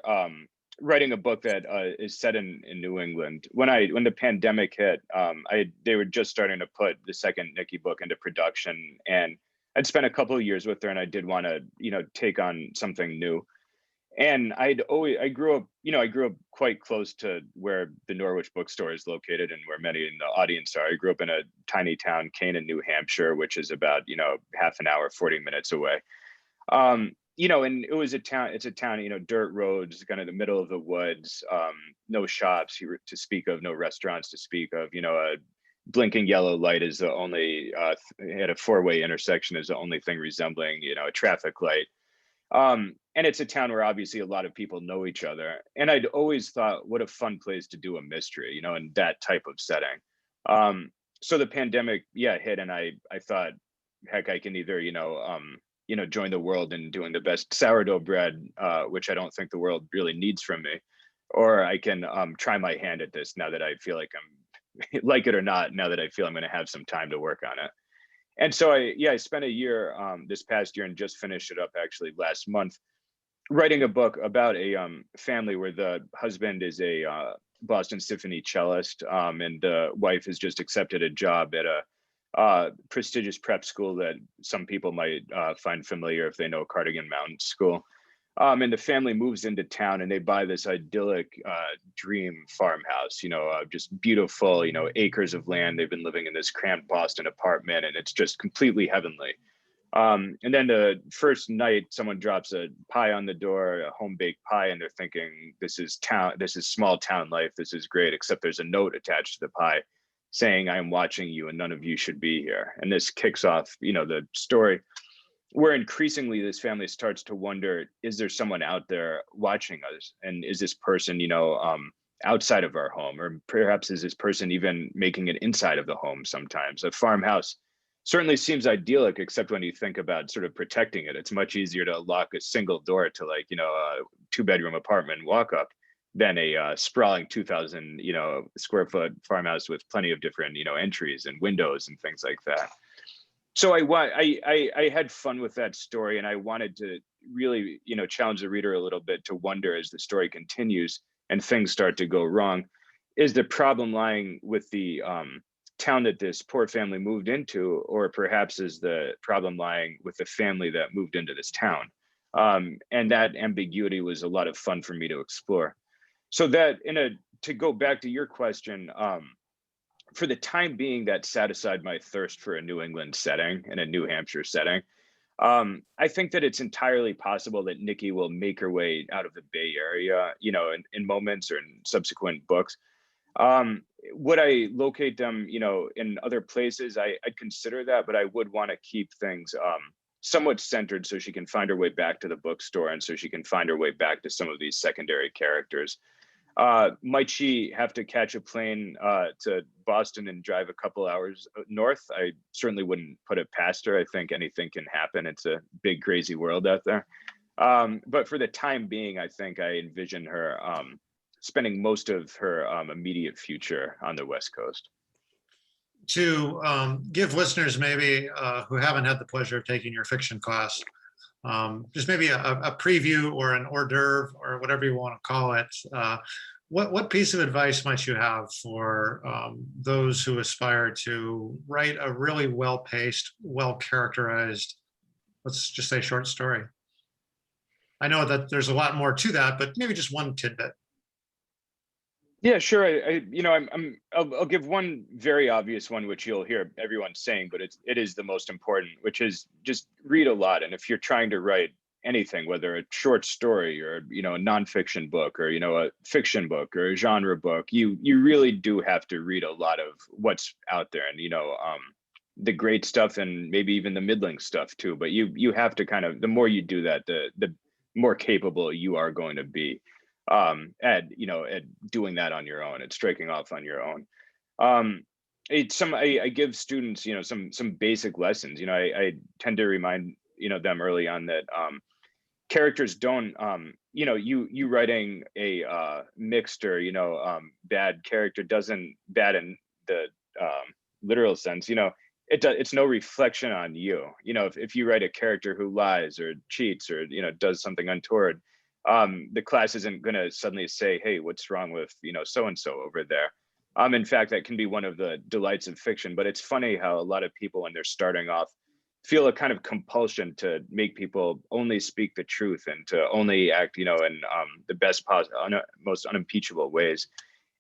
writing a book that is set in New England. When the pandemic hit, they were just starting to put the second Nikki book into production, and I'd spent a couple of years with her, and I did want to, take on something new. And I grew up quite close to where the Norwich Bookstore is located and where many in the audience are. I grew up in a tiny town, Canaan, New Hampshire, which is about, half an hour, 40 minutes away. And it's a town, dirt roads, kind of the middle of the woods, no shops to speak of, no restaurants to speak of, a blinking yellow light is the only, at a 4-way intersection is the only thing resembling, a traffic light. And it's a town where obviously a lot of people know each other. And I'd always thought, what a fun place to do a mystery, in that type of setting. So the pandemic, hit, and I thought, heck, I can either, join the world in doing the best sourdough bread, which I don't think the world really needs from me, or I can try my hand at this now that I feel like I'm, like it or not, now that I feel I'm going to have some time to work on it. And so I spent a year this past year and just finished it up actually last month, writing a book about a family where the husband is a Boston Symphony cellist, and the wife has just accepted a job at a prestigious prep school that some people might find familiar if they know Cardigan Mountain School. And the family moves into town and they buy this idyllic dream farmhouse, just beautiful, acres of land. They've been living in this cramped Boston apartment and it's just completely heavenly. And then the first night, someone drops a pie on the door, a home baked pie, and they're thinking, this is small town life. This is great, except there's a note attached to the pie saying, I am watching you and none of you should be here. And this kicks off, the story where increasingly this family starts to wonder, is there someone out there watching us? And is this person, outside of our home? Or perhaps is this person even making it inside of the home sometimes? A farmhouse certainly seems idyllic, except when you think about sort of protecting it. It's much easier to lock a single door to a 2-bedroom apartment and walk up than a sprawling 2,000, square foot farmhouse with plenty of different, entries and windows and things like that. So I had fun with that story, and I wanted to really, challenge the reader a little bit to wonder as the story continues and things start to go wrong, is the problem lying with the town that this poor family moved into, or perhaps is the problem lying with the family that moved into this town? And that ambiguity was a lot of fun for me to explore. So that to go back to your question, for the time being, that set aside my thirst for a New England setting and a New Hampshire setting. I think that it's entirely possible that Nikki will make her way out of the Bay Area, in moments or in subsequent books. Would I locate them, in other places? I'd consider that, but I would want to keep things somewhat centered so she can find her way back to the bookstore and so she can find her way back to some of these secondary characters. Might she have to catch a plane to Boston and drive a couple hours north? I certainly wouldn't put it past her. I think anything can happen. It's a big, crazy world out there. But for the time being, I think I envision her spending most of her immediate future on the West Coast. To give listeners maybe who haven't had the pleasure of taking your fiction class, just maybe a preview or an hors d'oeuvre or whatever you want to call it. What piece of advice might you have for those who aspire to write a really well-paced, well-characterized, let's just say, short story? I know that there's a lot more to that, but maybe just one tidbit. Yeah, sure. I'll give one very obvious one, which you'll hear everyone saying, but it is the most important, which is just read a lot. And if you're trying to write anything, whether a short story or, a nonfiction book or, a fiction book or a genre book, you really do have to read a lot of what's out there and, the great stuff and maybe even the middling stuff too. But you have to the more you do that, the more capable you are going to be. At doing that on your own, at striking off on your own. I give students, some basic lessons. I tend to remind them early on that characters don't, you writing a mixed or bad character doesn't, bad in the literal sense, it's no reflection on you. If you write a character who lies or cheats or does something untoward, the class isn't going to suddenly say, hey, what's wrong with so and so over there. In fact, that can be one of the delights of fiction. But it's funny how a lot of people, when they're starting off, feel a kind of compulsion to make people only speak the truth and to only act in the best most unimpeachable ways.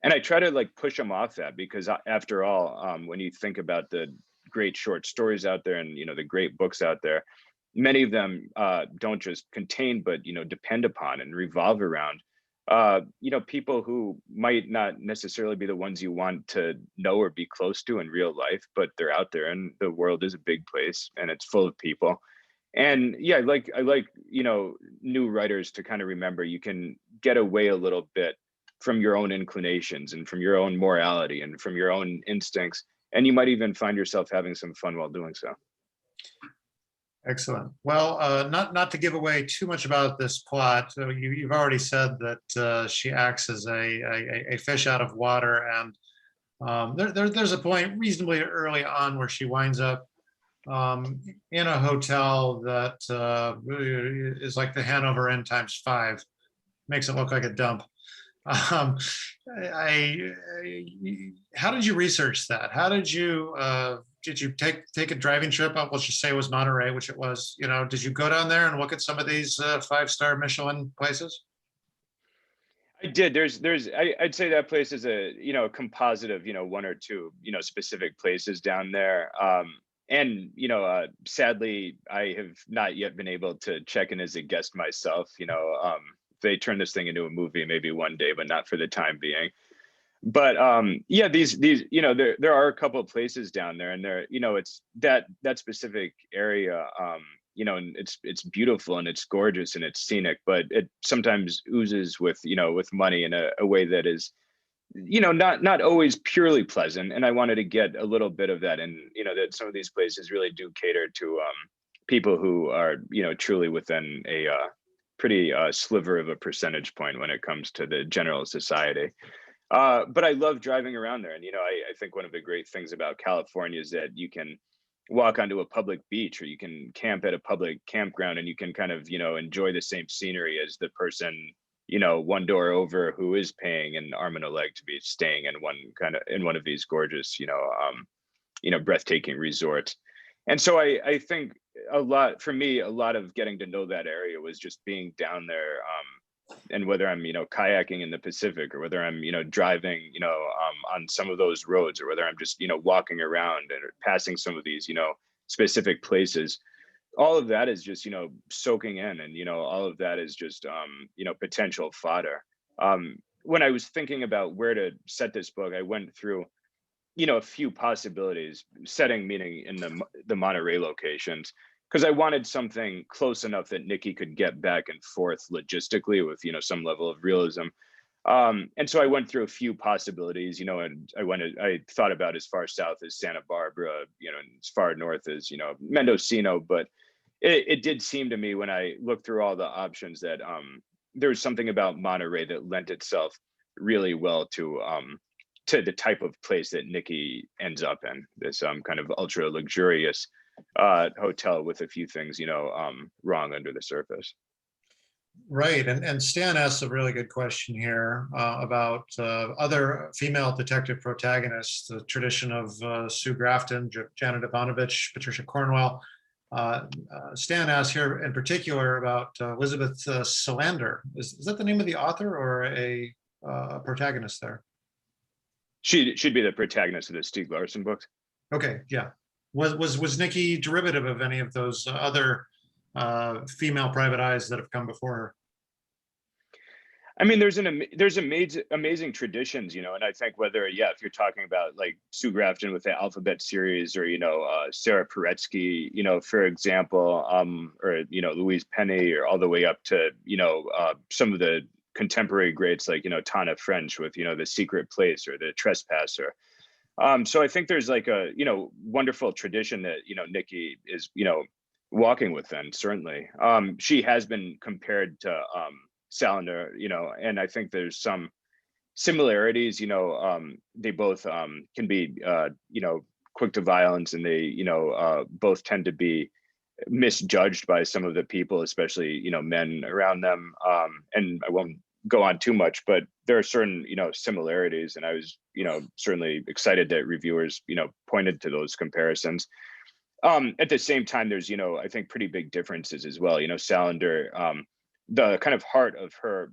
And I try to push them off that, because after all, when you think about the great short stories out there and the great books out there, many of them don't just contain, but depend upon and revolve around people who might not necessarily be the ones you want to know or be close to in real life, but they're out there, and the world is a big place and it's full of people. And yeah, I like new writers to kind of remember you can get away a little bit from your own inclinations and from your own morality and from your own instincts, and you might even find yourself having some fun while doing so. Excellent. Well, not to give away too much about this plot, you've already said that she acts as a fish out of water, and there's a point reasonably early on where she winds up in a hotel that is like the Hanover Inn times 5, makes it look like a dump. How did you research that? How did you take a driving trip up? Let's just say it was Monterey, which it was. Did you go down there and look at some of these 5-star Michelin places? I did. I'd say that place is a composite of one or two specific places down there. And sadly, I have not yet been able to check in as a guest myself. They turn this thing into a movie maybe one day, but not for the time being. But yeah, these there are a couple of places down there, and it's that specific area, and it's beautiful and it's gorgeous and it's scenic, but it sometimes oozes with with money in a way that is not always purely pleasant. And I wanted to get a little bit of that, and that some of these places really do cater to people who are truly within a pretty sliver of a percentage point when it comes to the general society. But I love driving around there. And, I think one of the great things about California is that you can walk onto a public beach, or you can camp at a public campground, and you can kind of, enjoy the same scenery as the person, one door over, who is paying an arm and a leg to be staying in one of these gorgeous, breathtaking resorts. And so I think a lot of getting to know that area was just being down there, and whether I'm kayaking in the Pacific, or whether I'm driving on some of those roads, or whether I'm just walking around and passing some of these specific places, all of that is just, soaking in, and, all of that is just, potential fodder. When I was thinking about where to set this book, I went through, a few possibilities, setting meaning in the Monterey locations, because I wanted something close enough that Nikki could get back and forth logistically with, some level of realism. And so I went through a few possibilities, and I thought about as far south as Santa Barbara, and as far north as, Mendocino, but it did seem to me when I looked through all the options that there was something about Monterey that lent itself really well to the type of place that Nikki ends up in, this kind of ultra luxurious hotel with a few things, wrong under the surface. Right, and Stan asks a really good question here about other female detective protagonists, the tradition of Sue Grafton, Janet Ivanovich, Patricia Cornwell. Stan asks here in particular about Elizabeth Salander. Is that the name of the author or a protagonist there? She should be the protagonist of the Stieg Larsson books. Okay, yeah. Was Nikki derivative of any of those other female private eyes that have come before her? I mean, there's amazing traditions, and I think whether, if you're talking about like Sue Grafton with the Alphabet series, or, Sarah Paretsky, for example, or, Louise Penny, or all the way up to, some of the contemporary greats like, Tana French with, The Secret Place or The Trespasser. So I think there's like a, wonderful tradition that, Nikki is, walking within, certainly. She has been compared to Salander, and I think there's some similarities, they both can be, quick to violence, and they, both tend to be misjudged by some of the people, especially, men around them. And I won't go on too much, but there are certain, similarities, and I was, certainly excited that reviewers, pointed to those comparisons. At the same time, there's, I think pretty big differences as well. Salander, the kind of heart of her,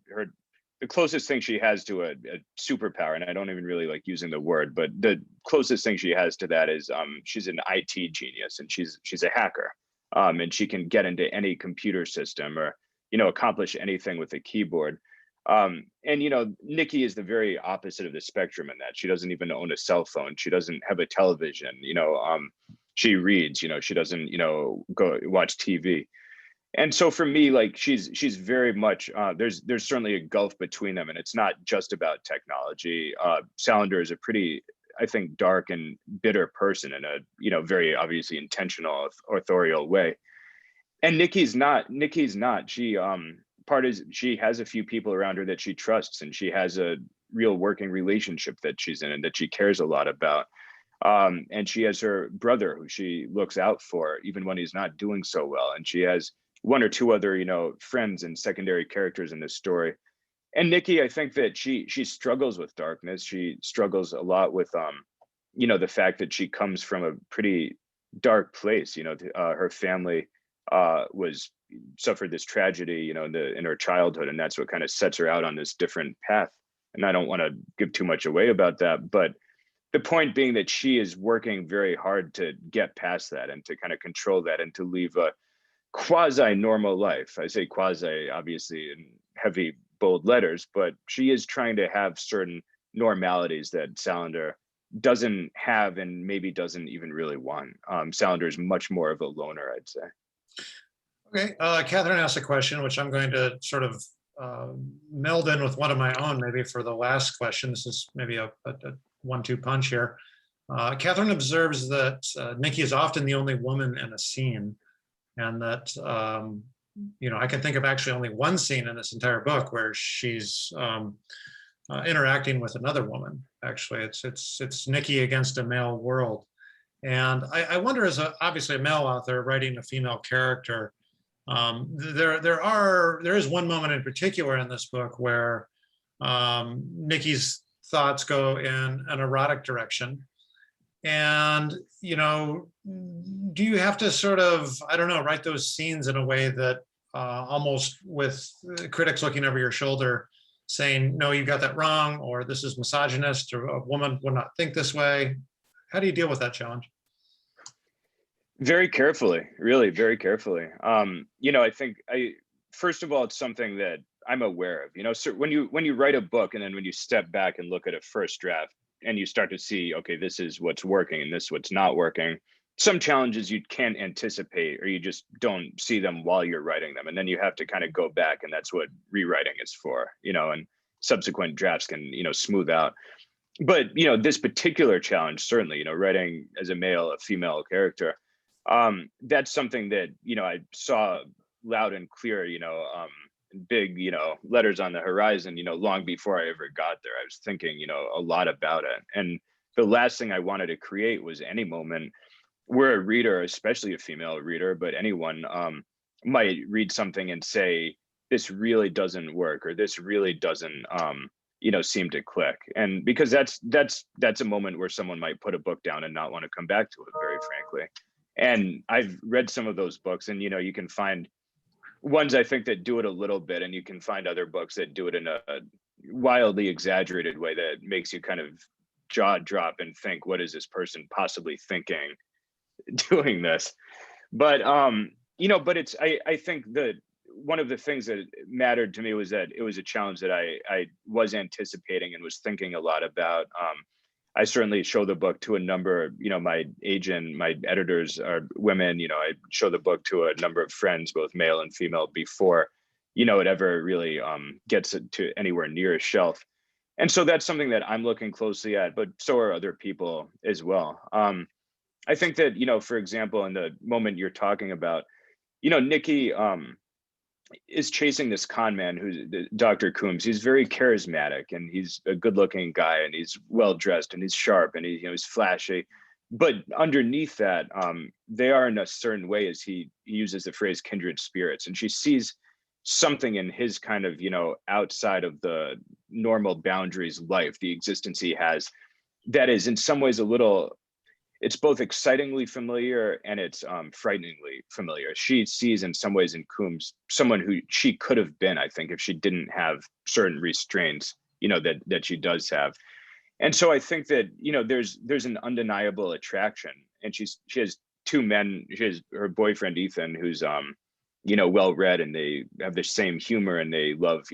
the closest thing she has to a superpower, and I don't even really like using the word, but the closest thing she has to that is she's an IT genius, and she's a hacker, and she can get into any computer system or, accomplish anything with a keyboard. And, Nikki is the very opposite of the spectrum in that she doesn't even own a cell phone. She doesn't have a television, she reads, she doesn't, go watch TV. And so for me, like she's very much, there's certainly a gulf between them, and it's not just about technology. Salander is a pretty, I think, dark and bitter person in a, very obviously intentional, authorial way. And Nikki's not. She, part is she has a few people around her that she trusts, and she has a real working relationship that she's in and that she cares a lot about. And she has her brother who she looks out for even when he's not doing so well. And she has one or two other, friends and secondary characters in this story. And Nikki, I think that she struggles with darkness. She struggles a lot with, the fact that she comes from a pretty dark place. Her family suffered this tragedy, in her childhood, and that's what kind of sets her out on this different path. And I don't want to give too much away about that, but the point being that she is working very hard to get past that and to kind of control that and to leave a quasi-normal life. I say quasi, obviously, in heavy, bold letters, but she is trying to have certain normalities that Salander doesn't have and maybe doesn't even really want. Salander is much more of a loner, I'd say. Okay, Catherine asked a question, which I'm going to sort of meld in with one of my own, maybe for the last question. This is maybe a 1-2 punch here. Catherine observes that Nikki is often the only woman in a scene, and that, I can think of actually only one scene in this entire book where she's interacting with another woman. Actually, it's Nikki against a male world. And I wonder, as obviously a male author writing a female character, there is one moment in particular in this book where Nikki's thoughts go in an erotic direction. And, do you have to sort of, I don't know, write those scenes in a way that almost with critics looking over your shoulder saying, no, you got that wrong, or this is misogynist, or a woman would not think this way? How do you deal with that challenge? Very carefully, really very carefully. I think first of all, it's something that I'm aware of. So when you write a book and then when you step back and look at a first draft and you start to see, okay, this is what's working and this is what's not working. Some challenges you can't anticipate or you just don't see them while you're writing them. And then you have to kind of go back, and that's what rewriting is for, and subsequent drafts can, smooth out. But, this particular challenge, certainly, writing as a male, a female character, that's something that I saw loud and clear, big letters on the horizon, long before I ever got there. I was thinking a lot about it, and the last thing I wanted to create was any moment where a reader, especially a female reader, but anyone, might read something and say, this really doesn't work, or this really doesn't seem to click. And because that's a moment where someone might put a book down and not want to come back to it, very frankly. And I've read some of those books, and you can find ones I think that do it a little bit, and you can find other books that do it in a wildly exaggerated way that makes you kind of jaw drop and think, what is this person possibly thinking doing this? But but it's I think that one of the things that mattered to me was that it was a challenge that I was anticipating and was thinking a lot about. I certainly show the book to a number, my agent, my editors are women. I show the book to a number of friends, both male and female, before, it ever really gets it to anywhere near a shelf. And so that's something that I'm looking closely at, but so are other people as well. I think that, for example, in the moment you're talking about, Nikki is chasing this con man who's Dr. Coombs. He's very charismatic, and he's a good looking guy, and he's well dressed, and he's sharp, and he's flashy. But underneath that, they are in a certain way, as he uses the phrase kindred spirits. And she sees something in his kind of, outside of the normal boundaries life, the existence he has, that is in some ways a little, it's both excitingly familiar and it's frighteningly familiar. She sees in some ways in Coombs someone who she could have been, I think, if she didn't have certain restraints, that she does have. And so I think that, there's an undeniable attraction. And she has two men. She has her boyfriend, Ethan, who's, well-read, and they have the same humor, and they love,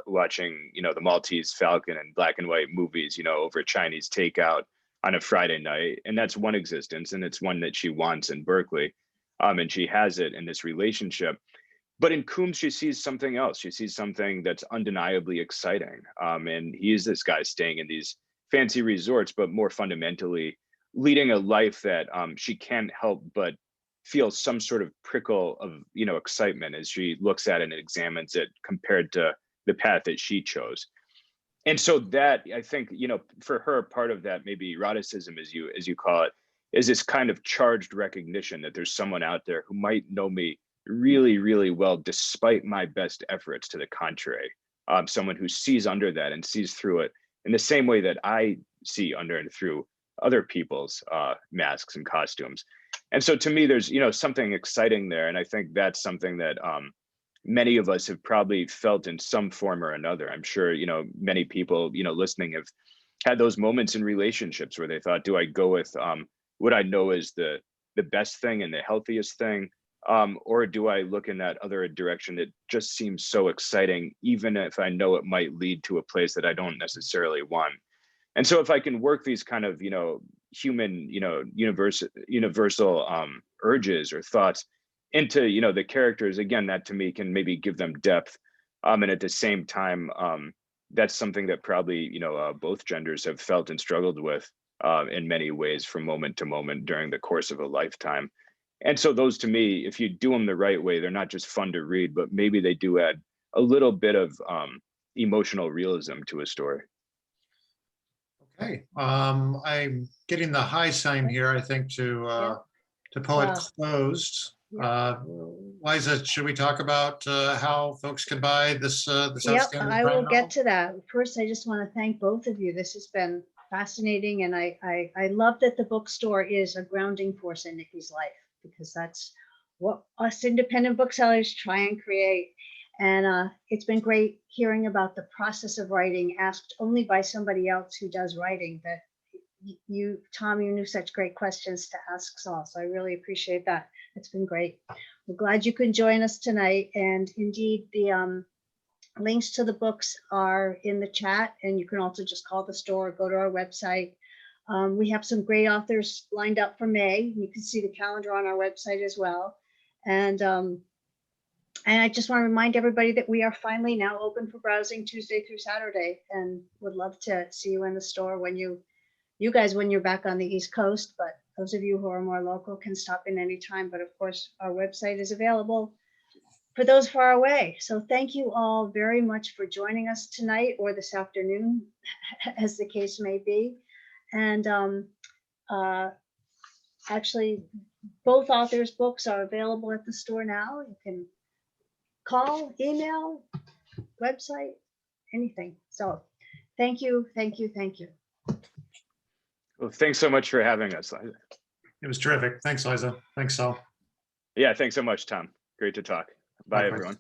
watching, the Maltese Falcon and black and white movies, over Chinese takeout on a Friday night. And that's one existence, and it's one that she wants in Berkeley. And she has it in this relationship. But in Coombs, she sees something else. She sees something that's undeniably exciting. And he is this guy staying in these fancy resorts, but more fundamentally leading a life that she can't help but feel some sort of prickle of, excitement as she looks at it and examines it compared to the path that she chose. And so that, I think, for her, part of that maybe eroticism, as you call it, is this kind of charged recognition that there's someone out there who might know me really, really well, despite my best efforts to the contrary. Someone who sees under that and sees through it in the same way that I see under and through other people's masks and costumes. And so to me, there's, something exciting there. And I think that's something that many of us have probably felt in some form or another. I'm sure, many people, listening have had those moments in relationships where they thought, do I go with what I know is the best thing and the healthiest thing? Or do I look in that other direction that just seems so exciting, even if I know it might lead to a place that I don't necessarily want? And so if I can work these kind of, human, universal urges or thoughts into, the characters, again, that to me can maybe give them depth. And at the same time, that's something that probably, both genders have felt and struggled with in many ways from moment to moment during the course of a lifetime. And so those, to me, if you do them the right way, they're not just fun to read, but maybe they do add a little bit of emotional realism to a story. Okay, I'm getting the high sign here, I think, to pull it closed. Liza, should we talk about how folks can buy this outstanding I will crime get novel? to that. First, I just want to thank both of you. This has been fascinating, and I love that the bookstore is a grounding force in Nikki's life, because that's what us independent booksellers try and create. And it's been great hearing about the process of writing, asked only by somebody else who does writing, that Tom, you knew such great questions to ask Saul, so I really appreciate that. It's been great. We're glad you could join us tonight, and indeed the links to the books are in the chat, and you can also just call the store or go to our website. We have some great authors lined up for May. You can see the calendar on our website as well. And I just want to remind everybody that we are finally now open for browsing Tuesday through Saturday, and would love to see you in the store when you guys when you're back on the East Coast. But those of you who are more local can stop in anytime. But of course, our website is available for those far away. So thank you all very much for joining us tonight or this afternoon, as the case may be. And actually, both authors' books are available at the store now. You can call, email, website, anything. So thank you, thank you, thank you. Well, thanks so much for having us. It was terrific. Thanks, Liza. Thanks, Saul. Yeah, thanks so much, Tom. Great to talk. Bye, Likewise. everyone.